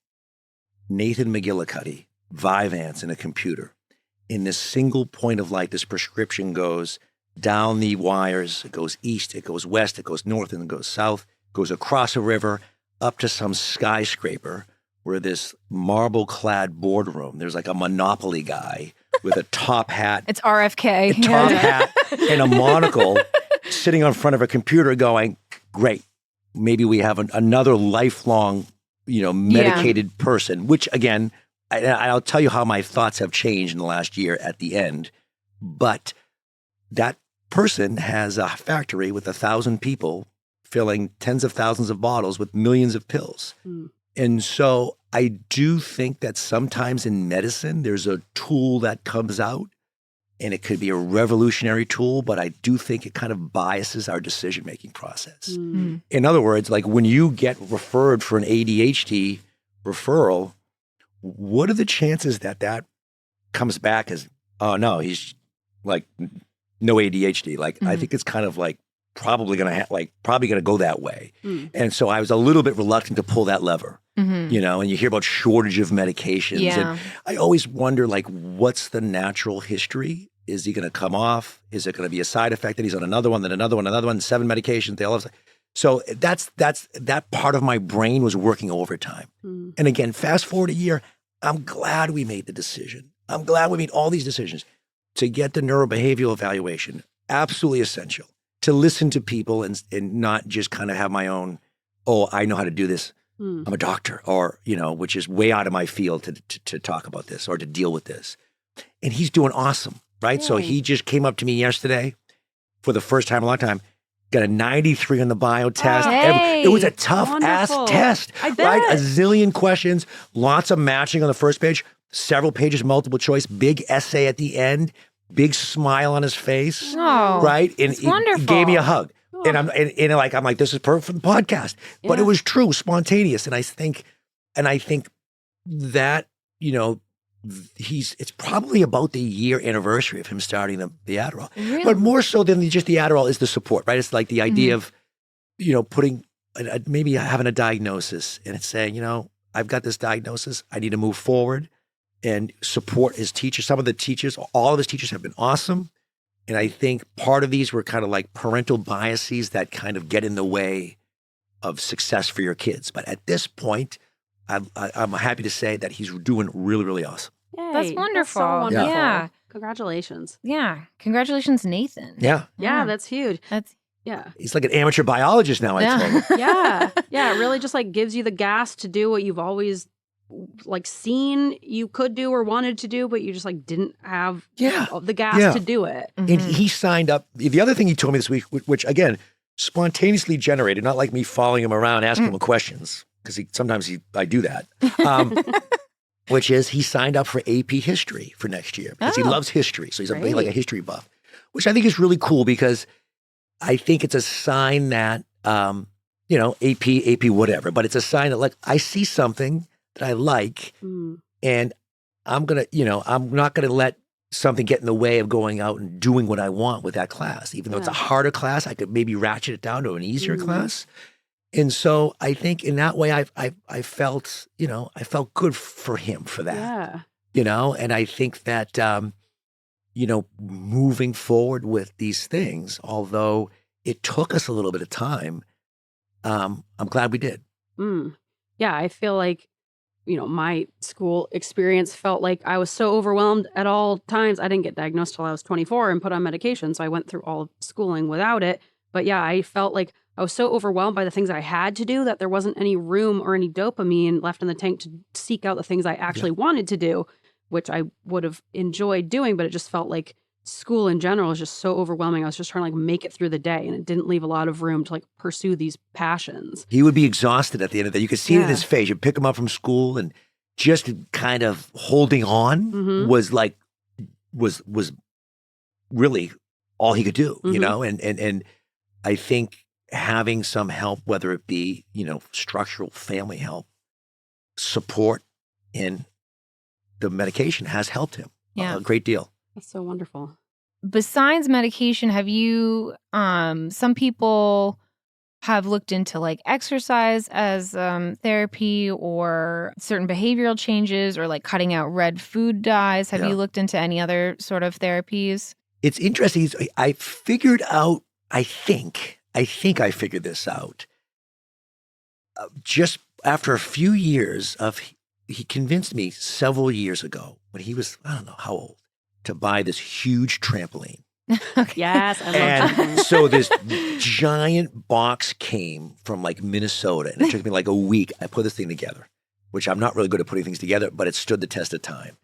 Nathan McGillicuddy, Vyvanse in a computer. In this single point of light, this prescription goes down the wires, it goes east, it goes west, it goes north, and it goes south, goes across a river, up to some skyscraper where this marble-clad boardroom, there's like a Monopoly guy with a top hat. It's RFK. A top hat and a monocle sitting in front of a computer going, great, maybe we have another lifelong, medicated person, which again, I'll tell you how my thoughts have changed in the last year at the end, but that person has a factory with 1,000 people filling tens of thousands of bottles with millions of pills. And so I do think that sometimes in medicine, there's a tool that comes out, and it could be a revolutionary tool, but I do think it kind of biases our decision-making process. In other words, like when you get referred for an ADHD referral, what are the chances that comes back as, oh no, he's like no ADHD? Like I think it's kind of like probably going to go that way. And so I was a little bit reluctant to pull that lever, and you hear about shortage of medications. And I always wonder, like, what's the natural history? Is he going to come off? Is it going to be a side effect that he's on another one, then another one, 7 medications? They all have. So that part of my brain was working overtime. Mm. And again, fast forward a year, I'm glad we made the decision. I'm glad we made all these decisions to get the neurobehavioral evaluation. Absolutely essential to listen to people and not just kind of have my own, oh, I know how to do this. Mm. I'm a doctor, or, which is way out of my field to talk about this or to deal with this. And he's doing awesome, right? So Yay. he just came up to me yesterday for the first time in a long time, got a 93 on the bio test. Hey, It was a tough wonderful. ass test, I bet. right? A zillion questions, lots of matching on the first page, several pages multiple choice, big essay at the end, big smile on his face, Oh, right? And it's wonderful. he gave me a hug. Oh. And I'm like, this is perfect for the podcast. But Yeah. it was true, spontaneous. And I think that, it's probably about the year anniversary of him starting the Adderall. Really? But more so than just the Adderall is the support, right? It's like the idea of, putting, maybe having a diagnosis and it's saying, I've got this diagnosis. I need to move forward and support his teachers. Some of the teachers, all of his teachers have been awesome. And I think part of these were kind of like parental biases that kind of get in the way of success for your kids. But at this point, I'm happy to say that he's doing really, really awesome. Yay. That's wonderful. so wonderful. Yeah. Congratulations. Yeah. Congratulations, Nathan. Yeah. Yeah, that's huge. That's Yeah. He's like an amateur biologist now, I told him. Yeah. Yeah. It really just like gives you the gas to do what you've always like seen you could do or wanted to do, but you just like didn't have Yeah. the gas Yeah. to do it. And Mhm. he signed up. The other thing he told me this week, which again, spontaneously generated, not like me following him around, asking him questions, because sometimes I do that, which is he signed up for AP history for next year because he Oh. loves history. So he's Great. like a history buff, which I think is really cool because I think it's a sign that, AP, whatever, but it's a sign that like I see something that I like Mm. and I'm not going to let something get in the way of going out and doing what I want with that class. Even though it's a Yeah. harder class, I could maybe ratchet it down to an easier Mhm. class. And so I think in that way, I felt, I felt good for him for that, Yeah. and I think that, moving forward with these things, although it took us a little bit of time, I'm glad we did. Mm. Yeah. I feel like, my school experience felt like I was so overwhelmed at all times. I didn't get diagnosed till I was 24 and put on medication. So I went through all of schooling without it. But yeah, I felt like I was so overwhelmed by the things I had to do that there wasn't any room or any dopamine left in the tank to seek out the things I actually wanted to do, which I would have enjoyed doing. But it just felt like school in general was just so overwhelming. I was just trying to like make it through the day, and it didn't leave a lot of room to like pursue these passions. He would be exhausted at the end of the day. You could see it in Yeah. his face. You pick him up from school and just kind of holding on Mhm. was really all he could do, Mhm. and I think having some help, whether it be, structural family help, support in the medication has helped him Yeah. a great deal. That's so wonderful. Besides medication, have you, some people have looked into like exercise as therapy or certain behavioral changes or like cutting out red food dyes. Have Yeah. you looked into any other sort of therapies? It's interesting. I figured out, I think I figured this out just after a few years he convinced me several years ago when he was, I don't know how old, to buy this huge trampoline. Yes, I love And trampolines. so this giant box came from like Minnesota, and it took me like a week. I put this thing together, which I'm not really good at putting things together, but it stood the test of time.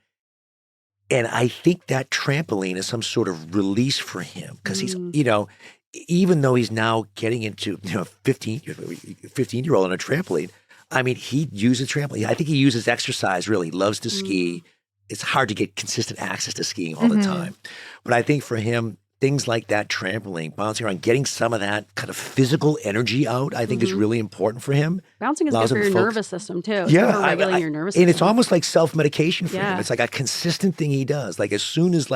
And I think that trampoline is some sort of release for him because he's, even though he's now getting into 15-year-old on a trampoline, I mean, he uses trampoline. I think he uses exercise really. He loves to ski. It's hard to get consistent access to skiing all the time. But I think for him, things like that trampoline, bouncing around, getting some of that kind of physical energy out, I think is really important for him. Bouncing is Allows good for him to your focus. nervous system too. It's Yeah, good for regulating your nervous system. and it's almost like self-medication for him. Yeah. It's like a consistent thing he does. Like as soon as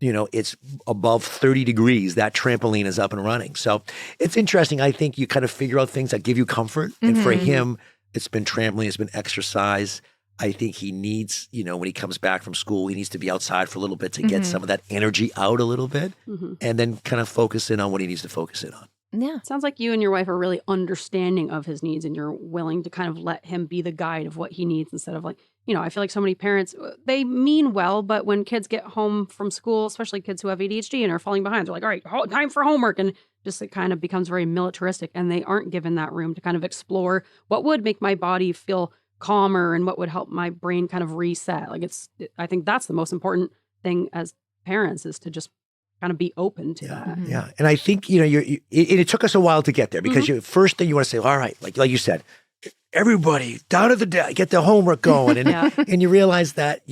it's above 30 degrees, that trampoline is up and running. So it's interesting. I think you kind of figure out things that give you comfort. And for him, it's been trampoline, it's been exercise. I think he needs, when he comes back from school, he needs to be outside for a little bit to get some of that energy out a little bit and then kind of focus in on what he needs to focus in on. Yeah. Sounds like you and your wife are really understanding of his needs, and you're willing to kind of let him be the guide of what he needs instead of like, I feel like so many parents, they mean well, but when kids get home from school, especially kids who have ADHD and are falling behind, they're like, all right, time for homework. And just it kind of becomes very militaristic, and they aren't given that room to kind of explore what would make my body feel calmer and what would help my brain kind of reset. Like I think that's the most important thing as parents, is to just kind of be open to that. Yeah. And I think, it took us a while to get there, because first thing you want to say, all right, like you said, everybody down to the desk, get the homework going. And, and you realize that,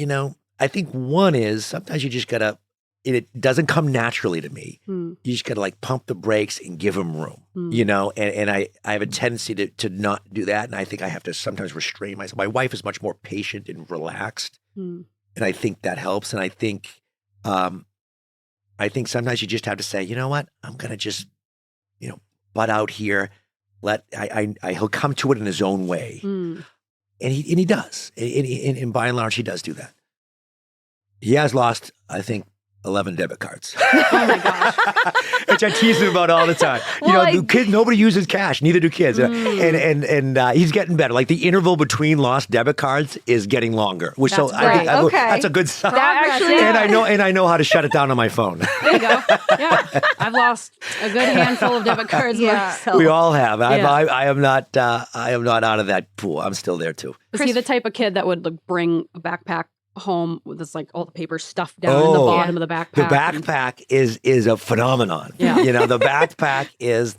I think one is sometimes you just got to, it doesn't come naturally to me. You just got to like pump the brakes and give them room, and I have a tendency to not do that. And I think I have to sometimes restrain myself. My wife is much more patient and relaxed. And I think that helps. And I think sometimes you just have to say, you know what, I'm going to just, butt out here. He'll come to it in his own way. And he does. And by and large, he does do that. He has lost, I think, 11 debit cards. Oh my gosh. Which I tease him about all the time. Kids, nobody uses cash, neither do kids. And he's getting better. Like the interval between lost debit cards is getting longer. Which that's that's a good sign. And I know how to shut it down on my phone. There you go. Yeah. I've lost a good handful of debit cards myself. We all have. I am not out of that pool. I'm still there too. Is he the type of kid that would like bring a backpack home with this like all the paper stuffed down in the bottom of the backpack? The backpack is a phenomenon. Yeah. The backpack is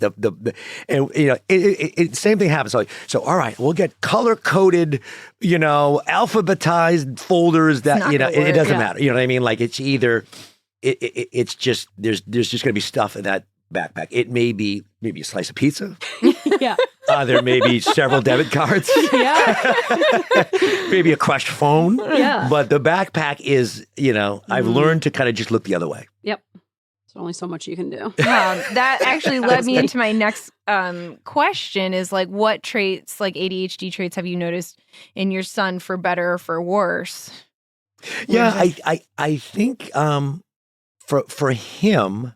same thing happens. So all right, we'll get color coded, alphabetized folders that it doesn't matter. You know what I mean? Like it's either it's just there's just going to be stuff in that backpack. It may be maybe a slice of pizza. Yeah. There may be several debit cards. Yeah. Maybe a crushed phone. Yeah. But the backpack is, I've learned to kind of just look the other way. Yep. There's only so much you can do. That actually led me into my next question is like, what traits, like ADHD traits, have you noticed in your son for better or for worse? Yeah, I think for him,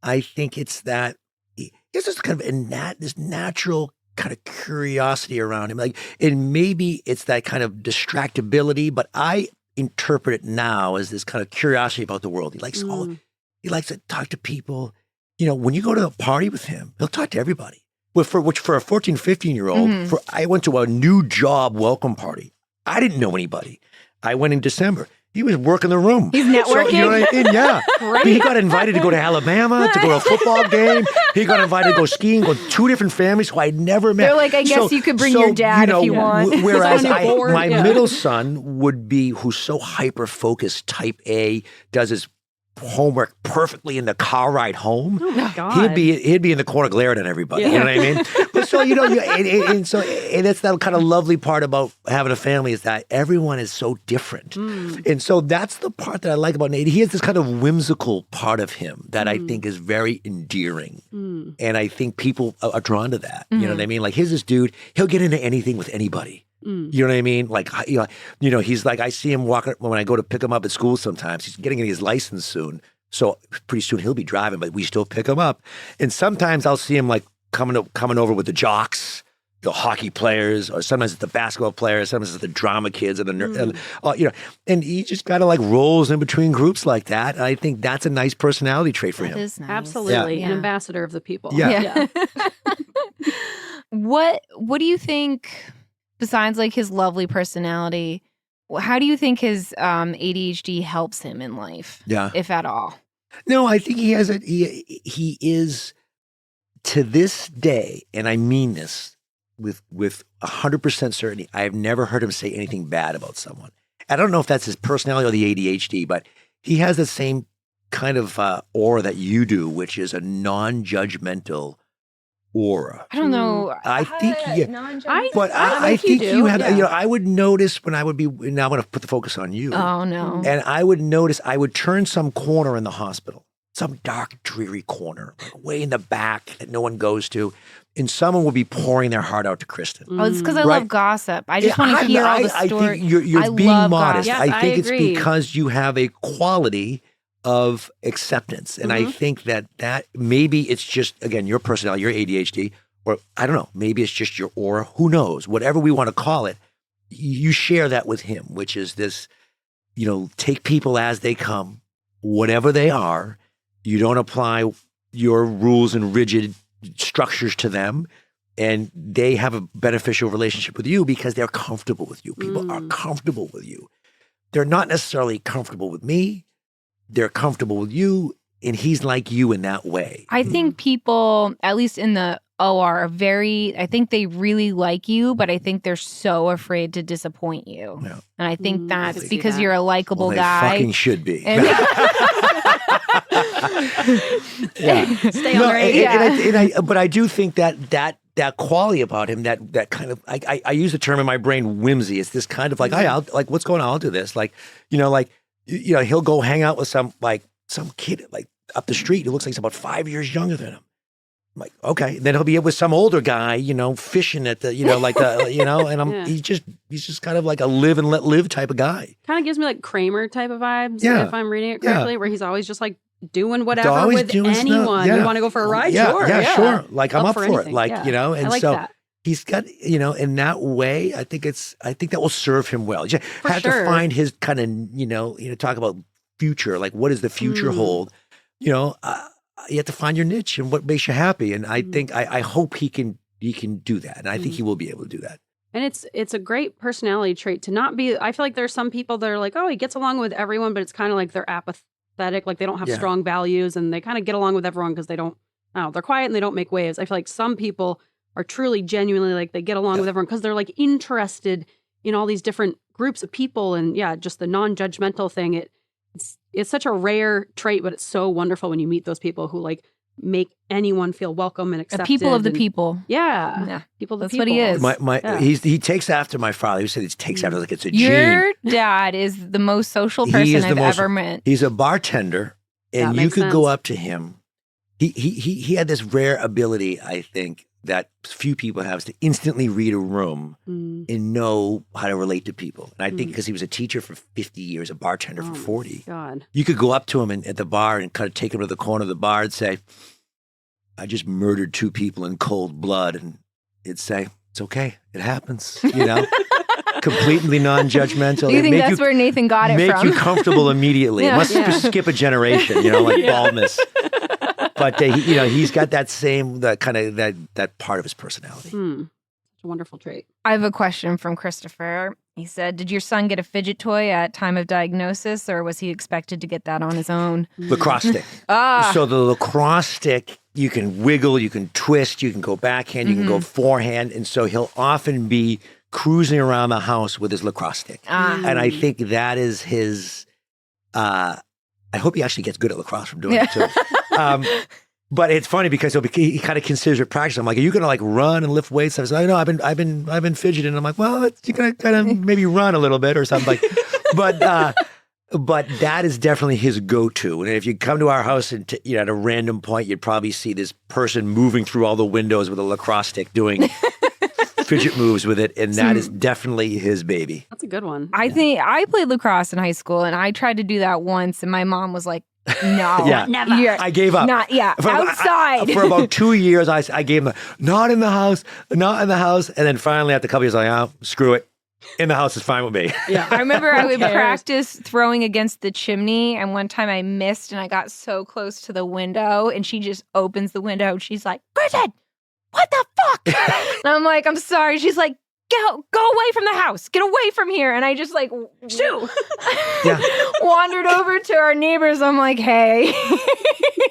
I think it's that there's just kind of this natural kind of curiosity around him. Like, and maybe it's that kind of distractibility, but I interpret it now as this kind of curiosity about the world. He likes to talk to people. When you go to a party with him, he'll talk to everybody. For a 14, 15-year-old, I went to a new job welcome party. I didn't know anybody. I went in December. He was working the room. He's networking. So, you know what I mean? Yeah. He got invited to go to Alabama, to go to a football game. He got invited to go skiing with 2 different families who I'd never met. They're like, I guess you could bring your dad if you want. Whereas my middle son would be, who's so hyper-focused, type A, does his homework perfectly in the car ride home. Oh my God. He'd be in the corner glaring at everybody. You know what I mean? But so and that's that kind of lovely part about having a family, is that everyone is so different. And so that's the part that I like about Nate. He has this kind of whimsical part of him that I think is very endearing. And I think people are drawn to that. You know what I mean? Like, here's this dude, he'll get into anything with anybody. You know what I mean? Like, he's like, I see him walking when I go to pick him up at school sometimes. He's getting his license soon. So pretty soon he'll be driving, but we still pick him up. And sometimes I'll see him like coming over with the jocks, the hockey players, or sometimes it's the basketball players, sometimes it's the drama kids and and he just kind of like rolls in between groups like that. And I think that's a nice personality trait for him. That is nice. Absolutely. An ambassador of the people. Yeah. What do you think, besides like his lovely personality, how do you think his ADHD helps him in life? Yeah. If at all? No, I think he is, to this day, and I mean this with 100% certainty, I have never heard him say anything bad about someone. I don't know if that's his personality or the ADHD, but he has the same kind of aura that you do, which is a non-judgmental aura. I don't know. I think I think you have. I would notice when I would be. Now I'm going to put the focus on you. Oh no! And I would notice. I would turn some corner in the hospital, some dark, dreary corner, like way in the back that no one goes to, and someone would be pouring their heart out to Kristen. Oh, it's because I love gossip. I just want to hear all the stories. I think you're being modest. Yes, I think it's agree. because you have a quality of acceptance. And I think that maybe it's just, again, your personality, your ADHD, or I don't know, maybe it's just your aura, who knows, whatever we want to call it, you share that with him, which is this, take people as they come, whatever they are. You don't apply your rules and rigid structures to them, and they have a beneficial relationship with you because they're comfortable with you. People are comfortable with you. They're not necessarily comfortable with me. They're comfortable with you, and he's like you in that way. I think people, at least in the OR, I think they really like you, but I think they're so afraid to disappoint you. Yeah. And I think that's see because that. you're a likable Well, they guy. fucking should be. And- Yeah. Stay on right. But I do think that quality about him, that kind of, I use the term in my brain, whimsy. It's this kind of like, I'll like, what's going on? I'll do this. Like, he'll go hang out with some kid like up the street who looks like he's about 5 years younger than him. I'm like, okay. And then he'll be with some older guy, fishing at the, and he's just kind of like a live and let live type of guy. Kind of gives me like Kramer type of vibes, Yeah. if I'm reading it correctly, where he's always just like doing whatever Always with doing stuff. anyone. Yeah. You want to go for a ride? Yeah, Sure. yeah, sure. Like I'm up for it. anything. Like, Yeah. and I like so that. he's got, in that way, I think that will serve him well. You just For have sure. to find his kind of, talk about future, like what does the future hold? You have to find your niche and what makes you happy. And I think, I hope he can do that. And I think he will be able to do that. And it's a great personality trait to not be. I feel like there's some people that are like, oh, he gets along with everyone, but it's kind of like they're apathetic, like they don't have Yeah. strong values, and they kind of get along with everyone because they don't. They're quiet and they don't make waves. I feel like some people are truly, genuinely like they get along with everyone because they're like interested in all these different groups of people, and just the non-judgmental thing. It's such a rare trait, but it's so wonderful when you meet those people who like make anyone feel welcome and The accepted. people of the and- people. Yeah. Yeah. People of the That's what he people. is. Yeah. He takes after my father. He said he takes after like it's a gene. Your dad is the most social He person is the I've most- ever met. He's a bartender, and That you makes could go sense. up to him. He had this rare ability, I think, that few people have, is to instantly read a room Mm. and know how to relate to people. And I think because he was a teacher for 50 years, a bartender for 40, God. you could go up to him at the bar and kind of take him to the corner of the bar and say, I just murdered 2 people in cold blood. And it'd say, it's okay. It happens, completely non-judgmental. Do you It'd think make that's where Nathan got it make from? you comfortable immediately. Yeah. It must Yeah. skip a generation, like baldness. But he's got that same that part of his personality. Such a wonderful trait. I have a question from Christopher. He said, did your son get a fidget toy at time of diagnosis, or was he expected to get that on his own? Lacrosse stick. Ah, So the lacrosse stick, you can wiggle, you can twist, you can go backhand, you can go forehand, and so he'll often be cruising around the house with his lacrosse stick. And I think that is his. I hope he actually gets good at lacrosse from doing it too. But it's funny because he kind of considers it practice. I'm like, are you gonna like run and lift weights? I was like, no, I've been fidgeting. And I'm like, well, you gotta kind of maybe run a little bit or something. But that is definitely his go-to. And if you come to our house and at a random point, you'd probably see this person moving through all the windows with a lacrosse stick doing fidget moves with it, and that is definitely his baby. That's a good one. I think I played lacrosse in high school, and I tried to do that once, and my mom was like, no, Yeah. never. I gave up. Not, outside. For about 2 years, I gave him not in the house, and then finally after a couple years, like, oh, screw it. In the house is fine with me. Yeah. I remember I would cares? practice throwing against the chimney, and one time I missed, and I got so close to the window, and she just opens the window, and she's like, Bridget, what the fuck? And I'm like, I'm sorry. She's like, go away from the house. Get away from here. And I just like, shoo. Yeah. Wandered over to our neighbors. I'm like, hey.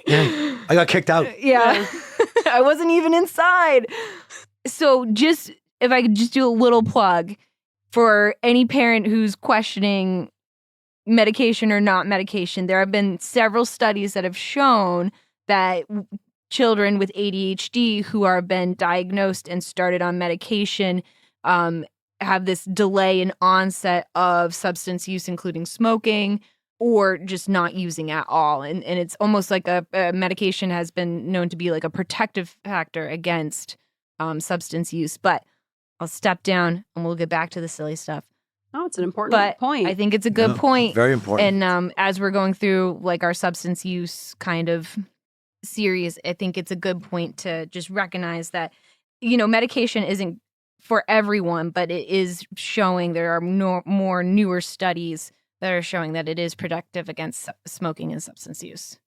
Yeah. I got kicked out. Yeah. I wasn't even inside. So just, if I could just do a little plug for any parent who's questioning medication or not medication, there have been several studies that have shown that children with ADHD who are been diagnosed and started on medication have this delay in onset of substance use, including smoking, or just not using at all. And it's almost like a medication has been known to be like a protective factor against substance use. But I'll step down and we'll get back to the silly stuff. Oh, it's an important But point. I think it's a good point. Very important. And as we're going through like our substance use kind of series, I think it's a good point to just recognize that, medication isn't for everyone, but it is showing there are more newer studies that are showing that it is protective against smoking and substance use.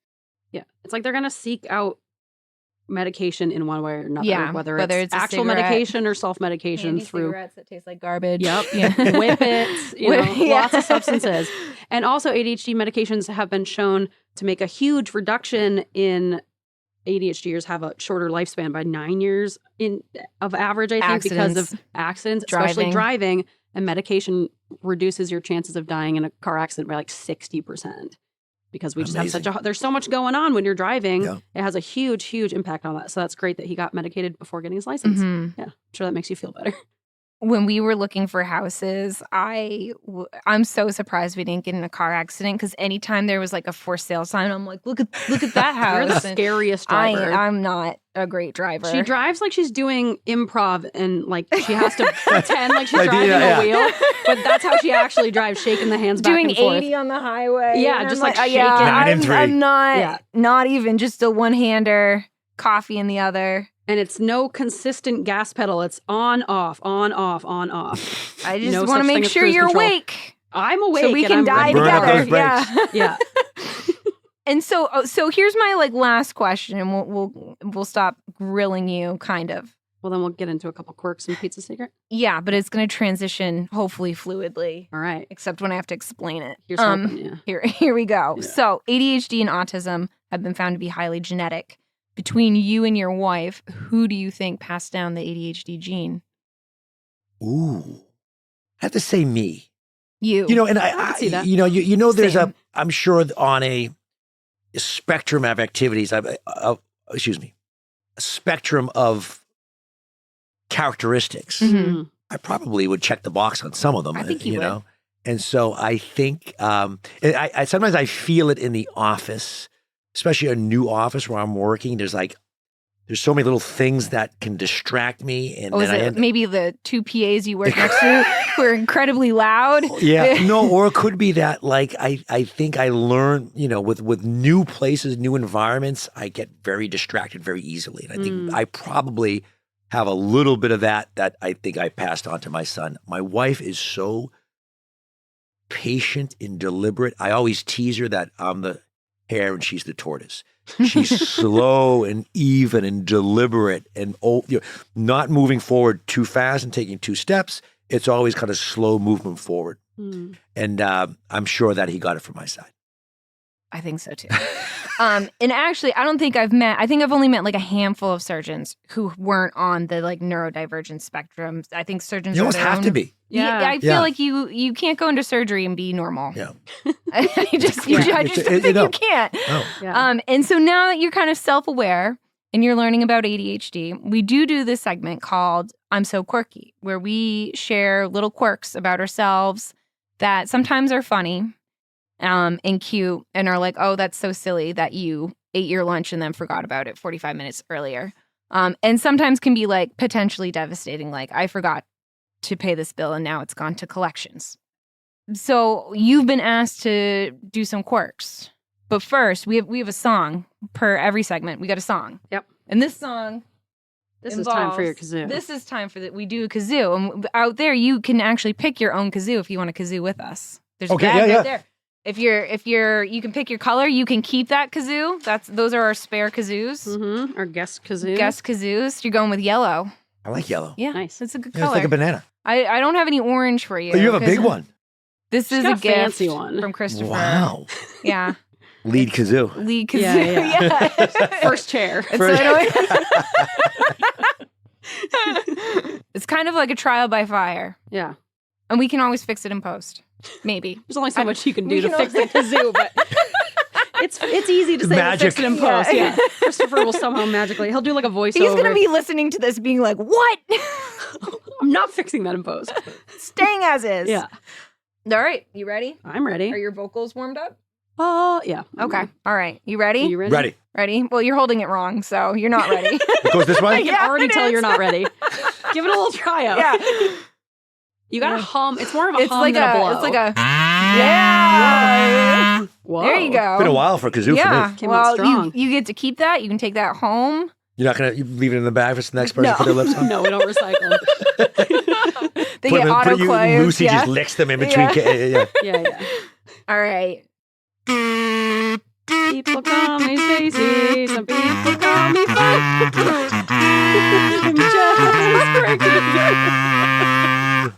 Yeah. It's like they're going to seek out medication in one way or another, Yeah, whether whether it's it's a actual cigarette, medication or self-medication through cigarettes that taste like garbage. Yep. Yeah. Whippets, lots of substances. And also ADHD medications have been shown to make a huge reduction in ADHDers have a shorter lifespan by 9 years of average, I think, because of accidents, especially driving. And medication reduces your chances of dying in a car accident by like 60%. Because we just have there's so much going on when you're driving. Yeah. It has a huge, huge impact on that. So that's great that he got medicated before getting his license. Yeah, I'm sure that makes you feel better. When we were looking for houses, I'm so surprised we didn't get in a car accident, because anytime there was like a for sale sign, I'm like, look at that house. You're the scariest driver. I'm not a great driver. She drives like she's doing improv and like she has to pretend like she's driving a wheel, but that's how she actually drives, shaking the hands doing back and forth. 80 on the highway. Yeah, just like shaking. 9 and 3. I'm not even just a one-hander, coffee in the other. And it's no consistent gas pedal. It's on, off, on, off, on, off. I just want to make sure you're awake. I'm awake. So we can die together. Yeah. And so here's my like last question, and we'll stop grilling you, kind of. Well, then we'll get into a couple quirks and pizza secret. Yeah, but it's going to transition hopefully fluidly. All right. Except when I have to explain it. Here's hoping, Here we go. Yeah. So ADHD and autism have been found to be highly genetic. Between you and your wife, who do you think passed down the ADHD gene? Ooh, I have to say me. You. And I can see that. There's Same. I'm sure on a spectrum of activities, a spectrum of characteristics. Mm-hmm. I probably would check the box on some of them. I think you would. And so I think, I sometimes I feel it in the office, especially a new office where I'm working. There's so many little things that can distract me. And then maybe the two PAs you work next to were incredibly loud? Yeah, no, or it could be that I think I learn, with new places, new environments, I get very distracted very easily. And I think I probably have a little bit of that I think I passed on to my son. My wife is so patient and deliberate. I always tease her that I'm the hare and she's the tortoise. She's slow and even and deliberate and not moving forward too fast and taking 2 steps. It's always kind of slow movement forward. And I'm sure that he got it from my side. I think so too. And actually, I think I've only met like a handful of surgeons who weren't on the like neurodivergent spectrum. I think surgeons You almost have to be. Yeah, I feel like you can't go into surgery and be normal. Yeah. I just think you can't. Oh. Yeah. And so now that you're kind of self-aware and you're learning about ADHD, we do this segment called I'm So Quirky, where we share little quirks about ourselves that sometimes are funny and cute and are like, oh, that's so silly that you ate your lunch and then forgot about it 45 minutes earlier. And sometimes can be like potentially devastating, like I forgot to pay this bill and now it's gone to collections. So you've been asked to do some quirks. But first, we have a song per every segment. We got a song. Yep. And this song This is time for your kazoo. This is time for we do a kazoo. And out there, you can actually pick your own kazoo if you want to kazoo with us. There's a bag right there. If you can pick your color, you can keep that kazoo. Those are our spare kazoos. Mm-hmm. Our guest kazoo. Guest kazoos. You're going with yellow. I like yellow. Yeah, nice. It's a good color. It's like a banana. I don't have any orange for you. Oh, you have a big one. This is a gift fancy one from Christopher. Wow. Yeah. Lead kazoo. Lead kazoo. Yeah. First chair. It's kind of like a trial by fire. Yeah. And we can always fix it in post. Maybe. There's only so much you can do to fix the kazoo, but it's easy to say we'll fix it in post. Yeah. Christopher will somehow magically, he'll do like a voiceover. He's going to be listening to this being like, what? I'm not fixing that in post. Staying as is. Yeah. All right. You ready? I'm ready. Are your vocals warmed up? Yeah. Okay. All right. You ready? Are you ready? Ready? Well, you're holding it wrong, so you're not ready. It goes this way? I can already tell you're not ready. Give it a little try out. Yeah. You gotta hum. It's more of a It's hum like than a blow. it's like a yeah. Whoa. There you go. It's been a while for kazoo Yeah. for me. Came out strong. You get to keep that. You can take that home. You're not you leave it in the bag for the next person No. to put their lips on? No, we don't recycle. They get autoclaved. Lucy Yeah. just licks them in between. Yeah. Yeah. All right. People call me Stacy. Some people call me Fun. I'm just pregnant.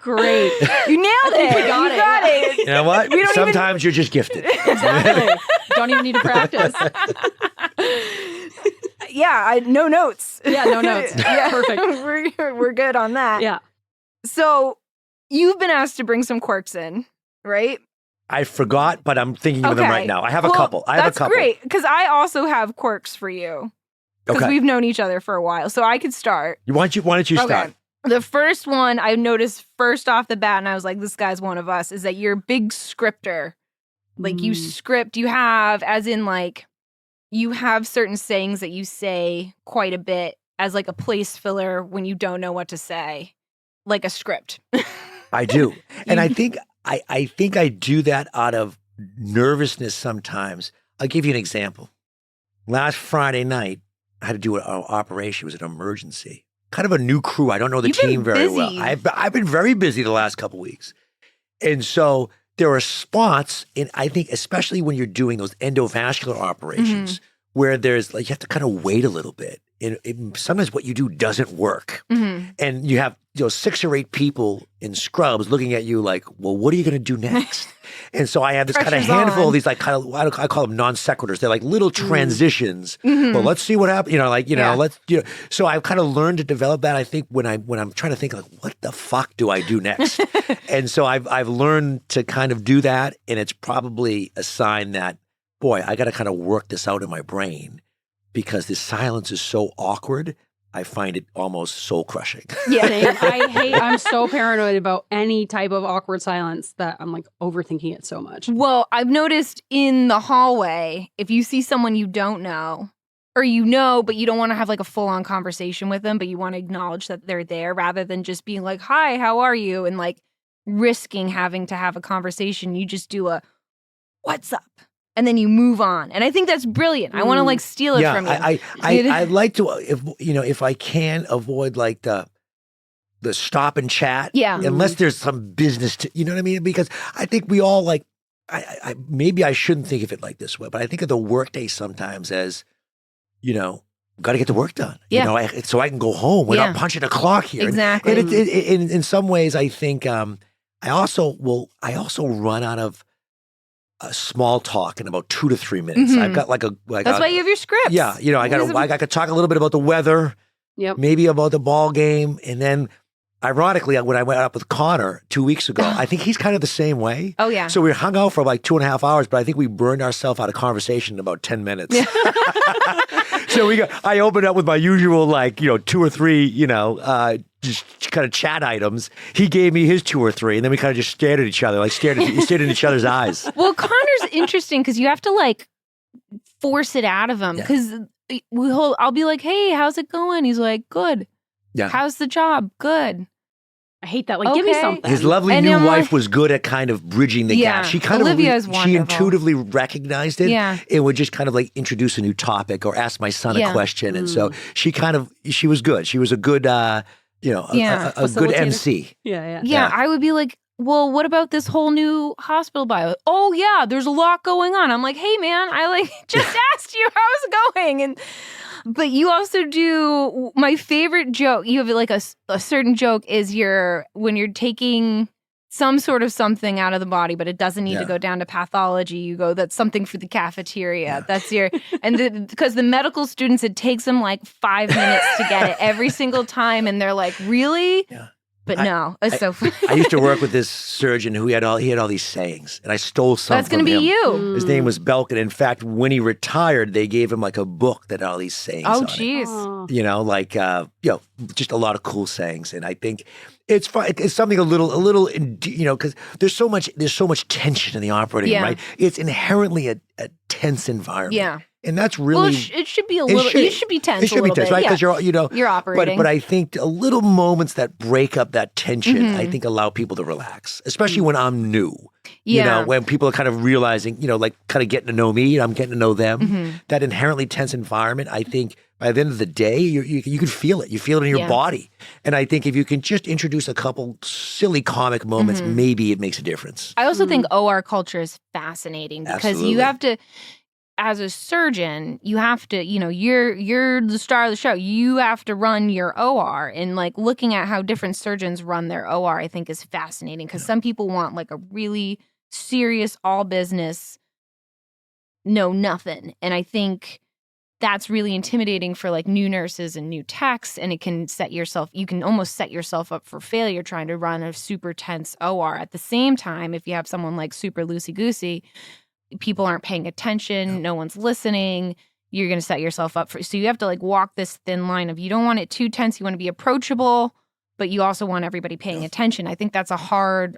Great. You nailed it. we got you it. got it. You know what? We don't Sometimes you're just gifted. Exactly. Don't even need to practice. Yeah, no notes. Yeah, no notes. Perfect. We're good on that. Yeah. So you've been asked to bring some quirks in, right? I forgot, but I'm thinking of them right now. I have a couple. That's great, because I also have quirks for you. Because we've known each other for a while. So I could start. Why don't you start? The first one I noticed first off the bat, and I was like, this guy's one of us, is that you're a big scripter. Like you script, you have, as in like, you have certain sayings that you say quite a bit as like a place filler when you don't know what to say, like a script. I do. And I think I do that out of nervousness sometimes. I'll give you an example. Last Friday night, I had to do an operation. It was an emergency. Kind of a new crew. I don't know the You've been team very well. busy. I've been very busy the last couple weeks. And so there are spots, and I think especially when you're doing those endovascular operations, where there's like, you have to kind of wait a little bit. And sometimes what you do doesn't work. And you have 6 or 8 people in scrubs looking at you like, well, what are you going to do next? And so I have this kind of Pressure's handful on. of these like kind of, I call them non sequiturs. They're like little transitions. Well, let's see what happens. Let's. So I've kind of learned to develop that. I think when I'm trying to think like, what the fuck do I do next? And so I've learned to kind of do that, and it's probably a sign that, boy, I got to kind of work this out in my brain because this silence is so awkward. I find it almost soul crushing. Yeah. I'm so paranoid about any type of awkward silence that I'm like overthinking it so much. Well, I've noticed in the hallway, if you see someone you don't know, or you know, but you don't want to have like a full-on conversation with them, but you want to acknowledge that they're there rather than just being like, hi, how are you? And like risking having to have a conversation, you just do a, what's up? And then you move on. And I think that's brilliant. I want to like steal it from you. I like to, if I can avoid like the stop and chat. Yeah. Unless there's some business to, you know what I mean? Because I think we all like, maybe I shouldn't think of it like this way, but I think of the workday sometimes as, got to get the work done. Yeah. So I can go home. We're not punching a clock here. Exactly. And in some ways, I think I also run out of small talk in about 2 to 3 minutes. I've got that's why you have your scripts. Yeah, I could talk a little bit about the weather, maybe about the ball game, and then ironically, when I went up with Connor 2 weeks ago, I think he's kind of the same way. Oh yeah. So we hung out for like 2.5 hours, but I think we burned ourselves out of conversation in about 10 minutes. So I opened up with my usual 2 or 3, just kind of chat items. He gave me his 2 or 3, and then we kind of just stared at each other, stared in each other's eyes. Well, Connor's interesting because you have to like force it out of him because I'll be like, hey, how's it going? He's like, good. Yeah. How's the job? Good. I hate that. Like, give me something. His lovely And new I'm wife like- was good at kind of bridging the Yeah. gap. She kind Olivia is she wonderful. intuitively recognized it. Yeah. It would just kind of like introduce a new topic or ask my son a question. And so she was good. She was a good, a good Facilitator. MC. Yeah, I would be like, well, what about this whole new hospital bio? Oh yeah, there's a lot going on. I'm like, hey man, I just asked you how's it going, but you also do my favorite joke. You have like a certain joke is when you're taking some sort of something out of the body, but it doesn't need to go down to pathology. You go, that's something for the cafeteria. Yeah. That's because the medical students, it takes them like 5 minutes to get it every single time. And they're like, really? Yeah. But no, it's so funny. I used to work with this surgeon who had all these sayings, and I stole some That's from going to be him. you. His name was Belkin. In fact, when he retired, they gave him like a book that had all these sayings on Oh, it. jeez. Just a lot of cool sayings. And I think it's fun. It's something a little, because there's so much tension in the operating room, right? It's inherently a tense environment. Yeah. And that's Well, really it should be a little. You should be tense. it should a be little tense, bit. right? Yeah. Because you're operating. But I think a little moments that break up that tension, Mm-hmm. I think allow people to relax, especially when I'm new. Yeah. When people are kind of realizing, like kind of getting to know me and I'm getting to know them, Mm-hmm. that inherently tense environment, I think by the end of the day, you can feel it. You feel it in your Yeah. body. And I think if you can just introduce a couple silly comic moments, Mm-hmm. maybe it makes a difference. I also think OR culture is fascinating because Absolutely. you have to, as a surgeon, you have to, you're the star of the show. You have to run your OR, and like looking at how different surgeons run their OR, I think is fascinating because some people want like a really serious, all business, no nothing, and I think that's really intimidating for like new nurses and new techs, and it can you can almost set yourself up for failure trying to run a super tense OR. At the same time, if you have someone like super loosey-goosey, people aren't paying attention, no one's listening, you're going to set yourself up for, so you have to like walk this thin line of, you don't want it too tense, you want to be approachable, but you also want everybody paying attention. I think that's a hard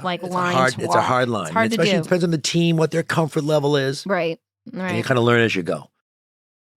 line to walk. It's a hard line. It's hard to Especially do. it depends on the team, what their comfort level is. Right. And you kind of learn as you go.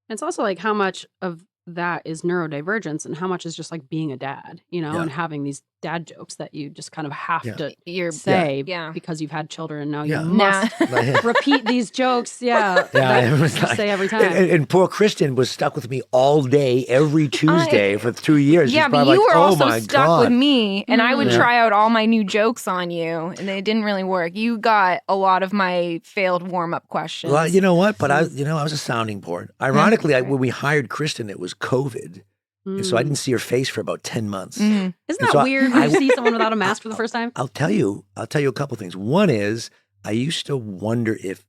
It's also like how much of that is neurodivergence and how much is just like being a dad, Yeah. and having these dad jokes that you just kind of have to You're say yeah. because you've had children and now Yeah. you must repeat these jokes. Yeah. Yeah, it that was you like- say every time. And poor Kristen was stuck with me all day, every Tuesday for 2 years. Yeah, She's but probably you like, were oh also my stuck God. with me, and I would Yeah. try out all my new jokes on you, and they didn't really work. You got a lot of my failed warm-up questions. Well, you know what? But I was a sounding board. Ironically, when we hired Kristen, it was COVID. And so I didn't see her face for about 10 months. Mhm. Isn't And that so weird when you see someone without a mask for the first time? I'll tell you a couple things. One is I used to wonder if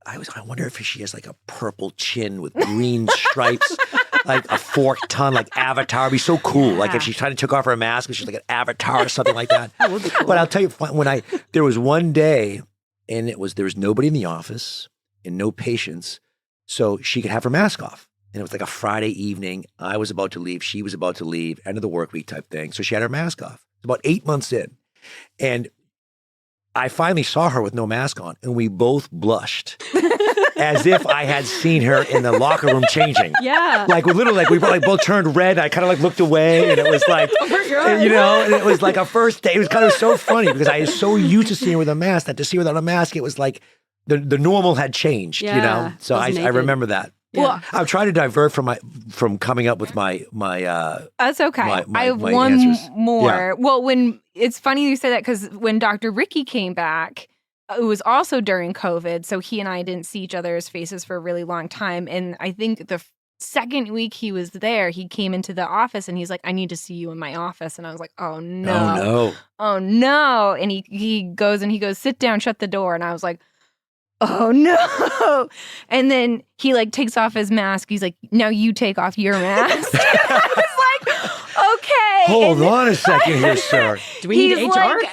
I wonder if she has like a purple chin with green stripes, like a forked tongue, like Avatar. It'd be so cool. Like if she kind of took off her mask and she's like an Avatar or something like that. That would be cool. But I'll tell you, there was one day and there was nobody in the office and no patients, so she could have her mask off. And it was like a Friday evening. I was about to leave. She was about to leave. End of the work week type thing. So she had her mask off. About 8 months in. And I finally saw her with no mask on. And we both blushed as if I had seen her in the locker room changing. Yeah. Like literally, we both turned red. I kind of looked away. And it was like, and it was like a first day. It was kind of so funny because I was so used to seeing her with a mask that to see her without a mask, it was like the normal had changed, Yeah. So I Naked. remember that. Well, I'm trying to divert from coming up with my that's okay. my I have my one answers. more. Well, when it's funny you say that because when Dr. Ricky came back, it was also during COVID. So he and I didn't see each other's faces for a really long time. And I think the second week he was there, he came into the office and he's like, I need to see you in my office. And I was like, oh no. Oh no. And he goes, sit down, shut the door. And I was like, oh no. And then he takes off his mask. He's like, now you take off your mask. I was like, okay. Hold on a second here, sir. Do we need He's HR? like-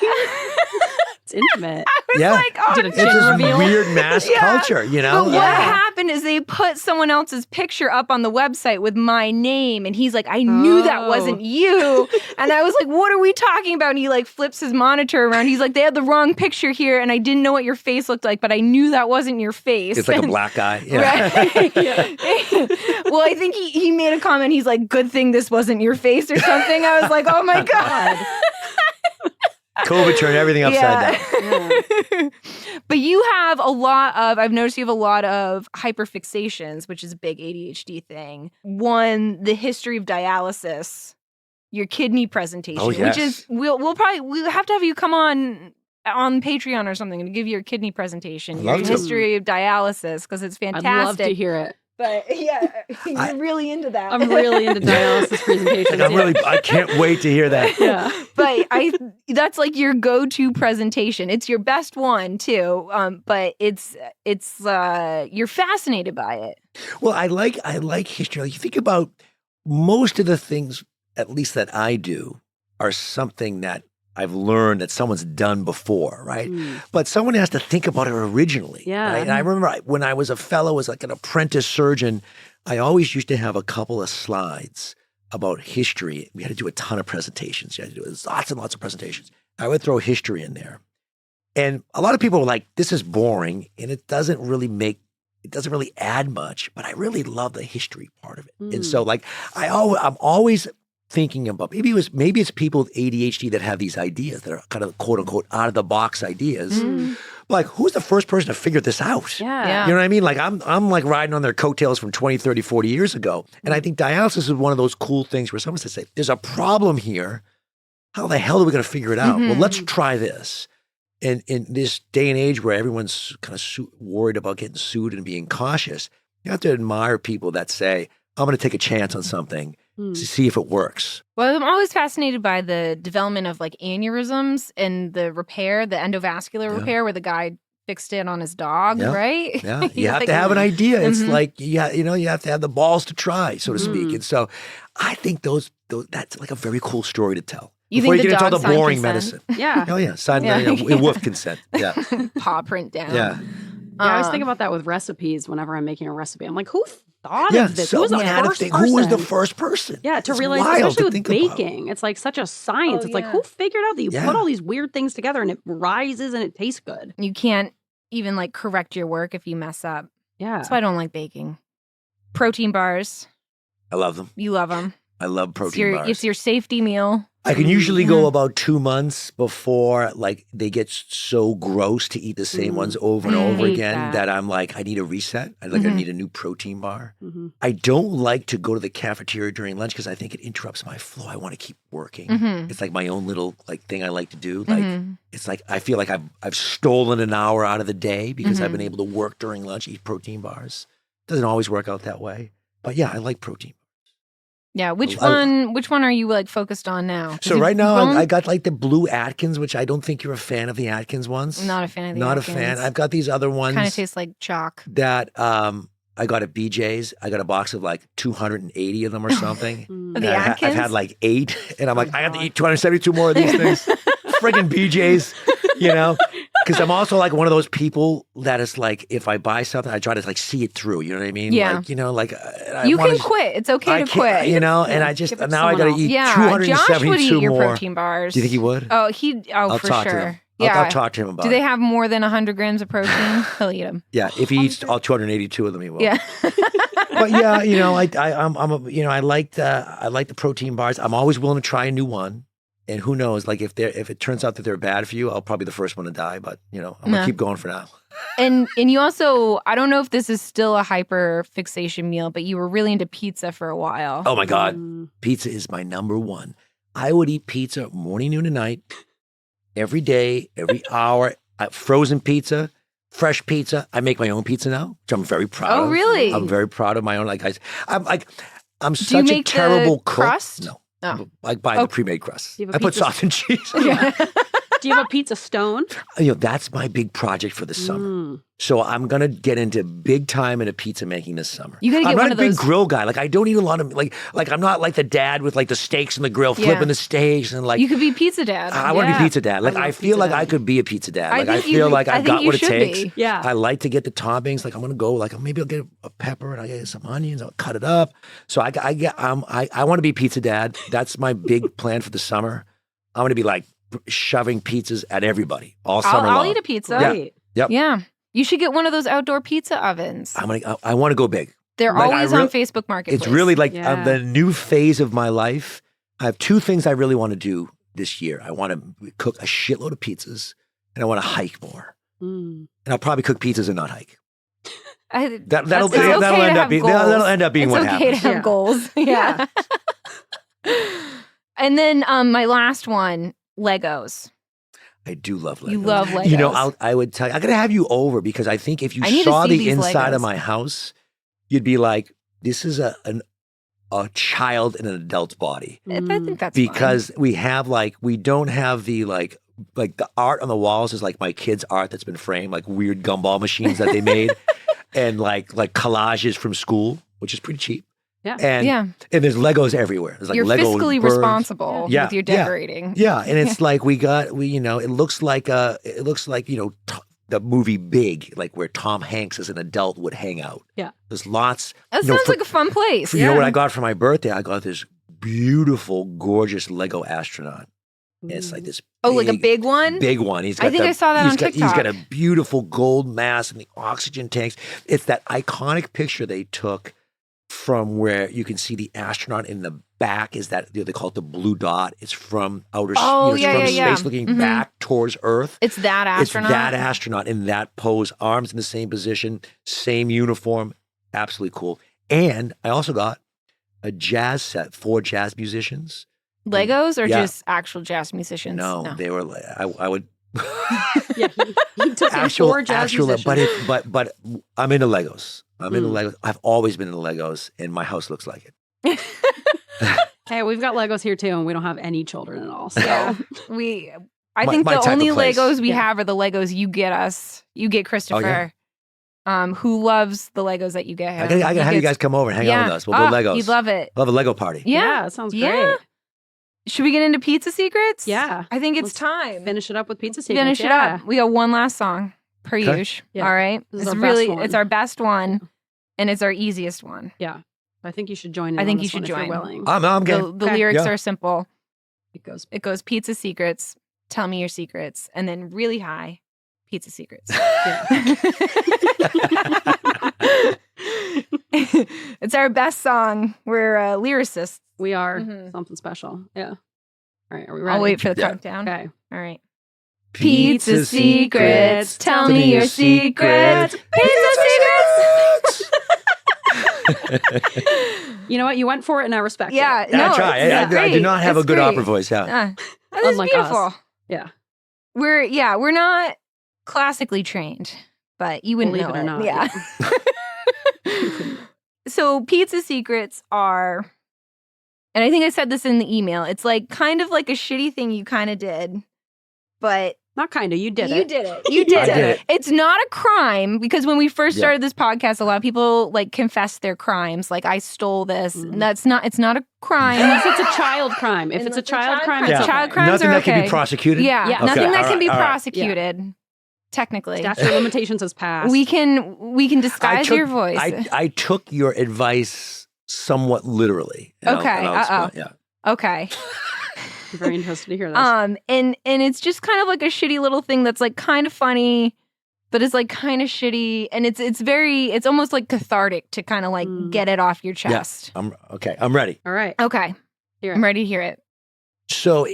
It's intimate. I was Yeah. like, oh Did a It's chin this reveal? weird mask Yeah. culture, But what Yeah. happened is they put someone else's picture up on the website with my name, and he's like, I knew that wasn't you. And I was like, what are we talking about? And he flips his monitor around. He's like, they had the wrong picture here, and I didn't know what your face looked like, but I knew that wasn't your face. It's like a And- black guy. Yeah. Right. Well, I think he made a comment. He's like, good thing this wasn't your face or something. I was like, oh my God. COVID turned everything upside down. Yeah. But you have I've noticed you have a lot of hyperfixations, which is a big ADHD thing. One, the history of dialysis, your kidney presentation, yes. which is, we'll have to have you come on Patreon or something and give your kidney presentation, I'd your love to. history of dialysis, because it's fantastic. I'd love to hear it. But yeah, you're really into that. I'm really into dialysis presentations. I can't wait to hear that. Yeah. But that's your go-to presentation. It's your best one too. But it's you're fascinated by it. Well, I like history. Like, you think about most of the things, at least that I do, are something that I've learned that someone's done before, right? But someone has to think about it originally. Yeah. Right? And I remember when I was a fellow, as an apprentice surgeon, I always used to have a couple of slides about history. We had to do a ton of presentations. You had to do lots and lots of presentations. I would throw history in there. And a lot of people were like, this is boring, and it doesn't really make it doesn't really add much, but I really love the history part of it. And so like I'm always thinking about maybe it's people with ADHD that have these ideas that are kind of quote unquote out of the box ideas. Like, who's the first person to figure this out? Yeah. You know what I mean? Like I'm like riding on their coattails from 20, 30, 40 years ago. And I think dialysis is one of those cool things where someone says, there's a problem here. How the hell are we going to figure it out? Well, let's try this. And in this day and age where everyone's kind of worried about getting sued and being cautious, you have to admire people that say, I'm going to take a chance on something to see if it works. Well, I'm always fascinated by the development of like aneurysms and the repair, the endovascular repair, where the guy fixed it on his dog, right? Yeah, you have to have an idea. It's like, you have to have the balls to try, so to speak. And so I think that's like a very cool story to tell. Before you think get the into all dog the boring signed consent? medicine. Yeah. Oh, yeah. Sign wolf consent. Yeah. Paw print down. Yeah. I was thinking about that with recipes whenever I'm making a recipe. I'm like, who thought of this? Who was the first person? Yeah, to It's realize, wild especially to with think about. baking, it's like such a science. Oh, it's like, who figured out that you Yeah. put all these weird things together and it rises and it tastes good? You can't even like correct your work if you mess up. Yeah. That's why I don't like baking. Protein bars. I love them. You love them. I love protein bars. It's your safety meal. I can usually go about 2 months before like they get so gross to eat the same ones over and I over hate again that. I'm like, I need a reset. I need a new protein bar. Mhm. I don't like to go to the cafeteria during lunch because I think it interrupts my flow. I want to keep working. It's like my own little like thing I like to do. Like it's like I feel like I've stolen an hour out of the day because I've been able to work during lunch, eat protein bars. Doesn't always work out that way, but yeah, I like protein. Yeah, which one are you like focused on now? So right now I got like the blue Atkins, which I don't think you're a fan of the Atkins ones. Not a fan of the Not Atkins. a fan. I've got these other ones Kind of tastes like chalk. that I got at BJ's. I got a box of like 280 of them or something. Of And the I've Atkins? had like 8, and I'm like, I have to eat 272 more of these things. Friggin' BJ's, Because I'm also like one of those people that is like, if I buy something, I try to like see it through. You know what I mean? Yeah. Like, You can quit. It's okay to quit. And I just, Give it to now I got to someone eat Yeah, 272 Josh would eat your more. protein bars. Do you think he would? Oh, I'll for talk to sure. him. Yeah. I'll talk to him about Do it. they have more than 100 grams of protein? He'll eat them. Yeah, if he eats all 282 of them, he will. Yeah. But yeah, I like the protein bars. I'm always willing to try a new one. And who knows? Like if it turns out that they're bad for you, I'll probably be the first one to die. But I'm gonna keep going for now. And you also, I don't know if this is still a hyper fixation meal, but you were really into pizza for a while. Oh my God, pizza is my number one. I would eat pizza morning, noon, and night, every day, every hour. Frozen pizza, fresh pizza. I make my own pizza now, which I'm very proud of. Oh, really? I'm very proud of my own. I'm Do you such a make terrible the cook. crust? No. Oh. I buy the pre-made crust. You have a I put pizza- sauce and cheese. Do you have a pizza stone? That's my big project for the summer. So I'm gonna get into big time into pizza making this summer. You gotta get I'm one not of a big those- grill guy. Like I don't eat a lot of like I'm not like the dad with like the steaks in the grill, Yeah. flipping the steaks and like You could be pizza dad. I want to be Yeah. pizza dad. Like I I love feel pizza like dad. I could be a pizza dad. Like I think you- feel like I I've think got you what it should takes. be. Yeah. I like to get the toppings. Like I'm gonna go. Like maybe I'll get a pepper and I get some onions. I'll cut it up. So I want to be pizza dad. That's my big plan for the summer. I'm gonna be like shoving pizzas at everybody all summer long. I'll eat a pizza. Yeah. Right. Yep. Yeah. You should get one of those outdoor pizza ovens. I want to go big. They're like, always on Facebook Marketplace. It's really like Yeah. the new phase of my life. I have 2 things I really want to do this year. I want to cook a shitload of pizzas, and I want to hike more. And I'll probably cook pizzas and not hike. That'll It's okay end to up being have goals. that'll end up being It's what okay happens. to have Yeah. goals. Yeah. And then my last one, Legos. I do love Legos. You love Legos. I would tell you, I gotta have you over because I think if you I need to saw see the these inside Legos. of my house, you'd be like, "This is a child in an adult's body." I think that's Because we don't have the like the art on the walls is like my kids' art that's been framed, like weird gumball machines that they made, and like collages from school, which is pretty cheap. Yeah. And Yeah. and there's Legos everywhere. There's like You're Lego fiscally birds. responsible Yeah. with your Yeah. decorating. Yeah, and it's like it looks like the movie Big, like where Tom Hanks as an adult would hang out. Yeah. There's lots. That sounds like a fun place. You know what I got for my birthday? I got this beautiful, gorgeous Lego astronaut. And it's like this like a big one? big one. He's got I think I saw that on TikTok. He's got a beautiful gold mask and the oxygen tanks. It's that iconic picture they took from where you can see the astronaut in the back. Is that they call it the blue dot? It's from outer space looking back towards Earth. It's that astronaut. It's that astronaut in that pose, arms in the same position, same uniform. Absolutely cool. And I also got a jazz set, 4 jazz musicians. Legos or just actual jazz musicians? No, they were. I would. Yeah, he took actual 4 jazz musicians. But I'm into Legos. I'm into Legos. I've always been into Legos, and my house looks like it. Hey, we've got Legos here too, and we don't have any children at all. So I think the only Legos we have are the Legos you get us. You get Christopher. Who loves the Legos that you get him. I can have you guys come over and hang out with us. We'll build Legos. You'd love it. We'll have a Lego party. Yeah, it sounds great. Should we get into Pizza Secrets? Yeah. I think it's time. Finish it up with Pizza Secrets. Finish it up. We got one last song, per usual. Yeah. All right. This is our best one. It's our best one, and it's our easiest one. Yeah. I think you should join in. I think on you this should one if join. you're willing. I'm game. The lyrics are simple. It goes Pizza Secrets, tell me your secrets, and then really high, Pizza Secrets. It's our best song. We're lyricists. We are something special. Yeah. All right. Are we ready? I'll wait for the countdown. Okay. All right. Pizza Secrets, tell me your secrets. Pizza Secrets. You know what? You went for it, and I respect it. Yeah. That's right. I do not have a good opera voice. Yeah. That's Unlike beautiful. us. Yeah. We're not classically trained, but you wouldn't Believe know it or not. Yeah. So Pizza Secrets are, and I think I said this in the email, it's like kind of like a shitty thing you kind of did, but Not kind of. You did it. you did it. You did I did it. It's not a crime because when we first started this podcast, a lot of people like confess their crimes. Like I stole this. It's not a crime. Unless it's a child crime. If it's a child crime, it's okay. Child crimes Nothing are that can okay. be prosecuted? Yeah. Yeah. Nothing Okay, that can be all right. prosecuted. Technically. Statute of limitations has passed. We can disguise your voice. I took your advice somewhat literally. And Okay, I'll explain. Yeah. Okay. I'm very interested to hear this. And it's just kind of like a shitty little thing that's like kind of funny, but it's like kind of shitty, and it's almost like cathartic to kind of like get it off your chest. Yeah. I'm ready. All right. Okay. Hear it. I'm ready to hear it. So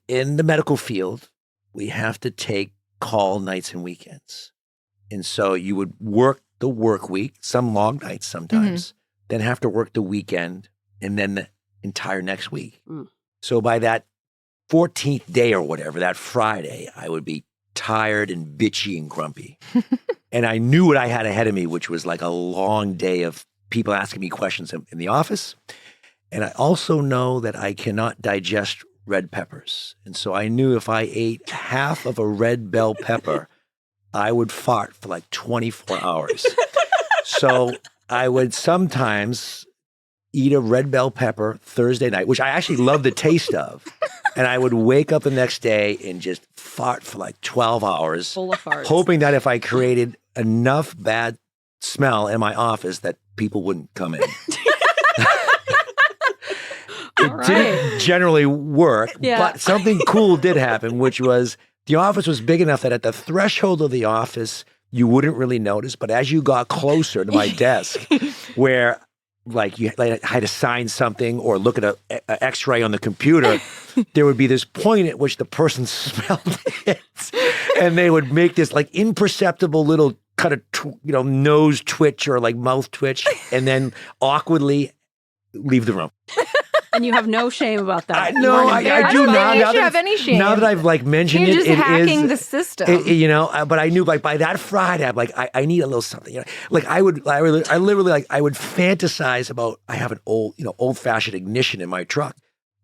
in the medical field, we have to take call nights and weekends. And so you would work the work week, some long nights sometimes, then have to work the weekend and then the entire next week. So by that 14th day or whatever, that Friday, I would be tired and bitchy and grumpy. And I knew what I had ahead of me, which was like a long day of people asking me questions in the office. And I also know that I cannot digest red peppers. And so I knew if I ate half of a red bell pepper, I would fart for like 24 hours. So I would sometimes eat a red bell pepper Thursday night, which I actually love the taste of. And I would wake up the next day and just fart for like 12 hours, Full of farts. hoping that if I created enough bad smell in my office that people wouldn't come in. It didn't generally work, but something cool did happen, which was the office was big enough that at the threshold of the office, you wouldn't really notice. But as you got closer to my desk, where like I had to sign something or look at an X-ray on the computer, there would be this point at which the person smelled it, and they would make this like imperceptible little kind of nose twitch or like mouth twitch, and then awkwardly leave the room. And you have no shame about that. I do now. I don't think you should have any shame. Now that I've like mentioned You're it, just it hacking is, the system. But I knew like by that Friday, I'm like, I need a little something. Like I literally like I would fantasize about I have an old fashioned ignition in my truck.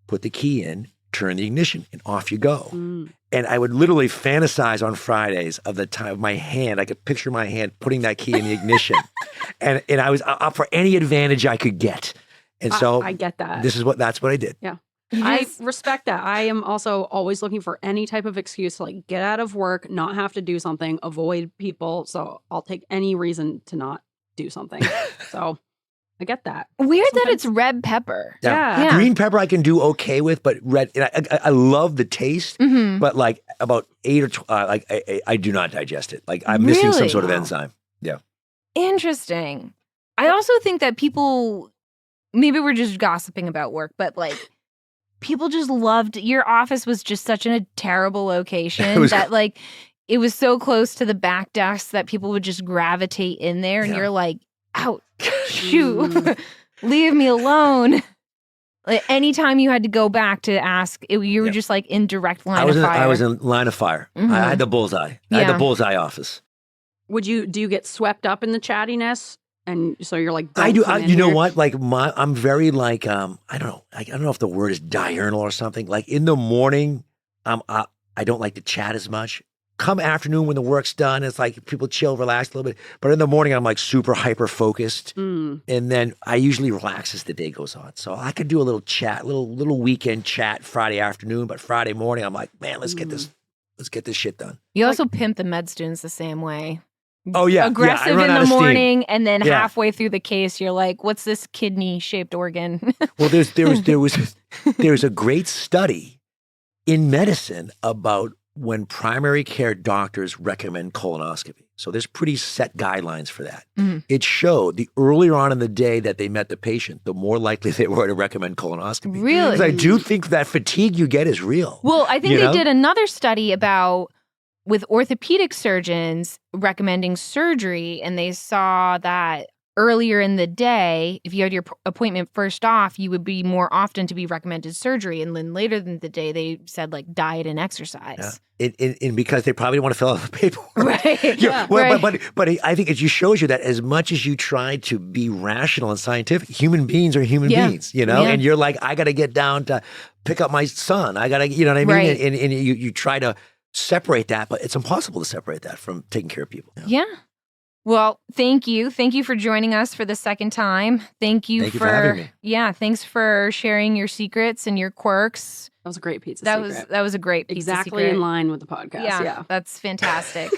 Put the key in, turn the ignition, and off you go. And I would literally fantasize on Fridays of the time of my hand. I could picture my hand putting that key in the ignition, and I was up for any advantage I could get. And so I get that. That's what I did. Yeah. I respect that. I am also always looking for any type of excuse to like get out of work, not have to do something, avoid people. So I'll take any reason to not do something. So I get that. Weird that Sometimes- it's red pepper. Yeah. Green pepper I can do okay with, but red, and I love the taste, Mhm. but like about 8 or 12, I do not digest it. Like I'm missing some Really? sort of Wow. enzyme. Interesting. I also think that people, maybe we're just gossiping about work, but like people just loved, your office was just such a terrible location was- that like it was so close to the back desk that people would just gravitate in there and Yeah. you're like, out, shoot, leave me alone. Like anytime you had to go back to ask, you were Yeah. just like in direct line I was of fire. I was in line of fire. Mhm. I had the bullseye. I had Yeah. the bullseye office. Do you get swept up in the chattiness? And so you're like, I "Don't do. come in You know here"? what? Like I'm very like I don't know. I don't know if the word is diurnal or something. Like in the morning, I don't like to chat as much. Come afternoon when the work's done, it's like people chill, relax a little bit. But in the morning, I'm like super hyper focused, Mm. and then I usually relax as the day goes on. So I could do a little chat, little weekend chat Friday afternoon. But Friday morning, I'm like, man, let's get this shit done. You also pimp the med students the same way. Oh yeah, Aggressive I run in out the of steam. morning, and then Yeah. halfway through the case, you're like, "What's this kidney-shaped organ?" Well, there's a great study in medicine about when primary care doctors recommend colonoscopy. So there's pretty set guidelines for that. Mhm. It showed the earlier on in the day that they met the patient, the more likely they were to recommend colonoscopy. Really? Because I do think that fatigue you get is real. Well, I think You they know? did another study about with orthopedic surgeons recommending surgery, and they saw that earlier in the day, if you had your appointment first off, you would be more often to be recommended surgery, and then later in the day, they said like diet and exercise. And because they probably want to fill out the paperwork. Right. Yeah, well, Right. but I think it just shows you that as much as you try to be rational and scientific, human beings are human Yeah. beings, you know? Yeah. And you're like, I got to get down to pick up my son. I got to, you know what I mean? Right. And you try to separate that, but it's impossible to separate that from taking care of people. Yeah. Well, thank you. Thank you for joining us for the second time. Thank you for having me. Yeah, thanks for sharing your secrets and your quirks. That was a great pizza. That secret. was a great piece of exactly secret. in line with the podcast. Yeah. That's fantastic.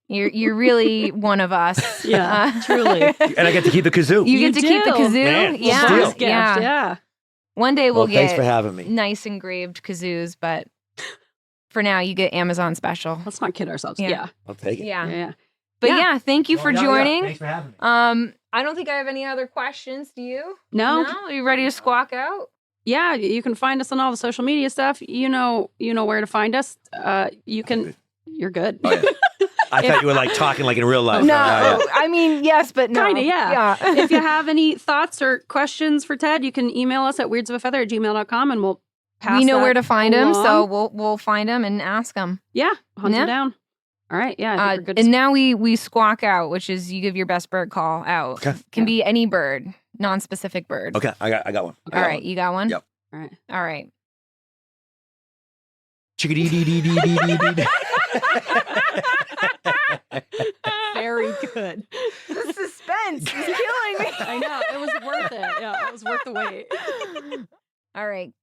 You're really one of us. Yeah, truly. And I get to keep the kazoo. You get to keep the do. kazoo. Man, yeah, steal. Bonus gift, yeah. yeah. One day we'll Well, thanks get for having me. nice engraved kazoos, but for now you get Amazon special. Let's not kid ourselves. Yeah. Yeah. I'll take it. Yeah. Yeah. But Yeah. yeah, thank you for Well, yeah, joining. Thanks for having me. I don't think I have any other questions. Do you? No. Are you ready to squawk out? Yeah. You can find us on all the social media stuff. You know where to find us. You can. You're good. Oh, yeah. I thought you were like talking like in real life. No, Yeah, yeah. I mean yes, but no. Kinda, yeah. Yeah. If you have any thoughts or questions for Ted, you can email us at weirdsofafeather@gmail.com and we'll pass we know that where to find him, so along. we'll find him and ask him. Yeah. Hunt Yeah. him down. All right. Yeah. I think we're good. And now we squawk out, which is you give your best bird call out. Okay. Can be any bird, non-specific bird. Okay, I got one. All right, you got one? Yep. All right. All right. Chickadee-dee-dee-dee-dee-dee-dee. Very good. The suspense is killing me. I know. It was worth it. Yeah. It was worth the wait. All right.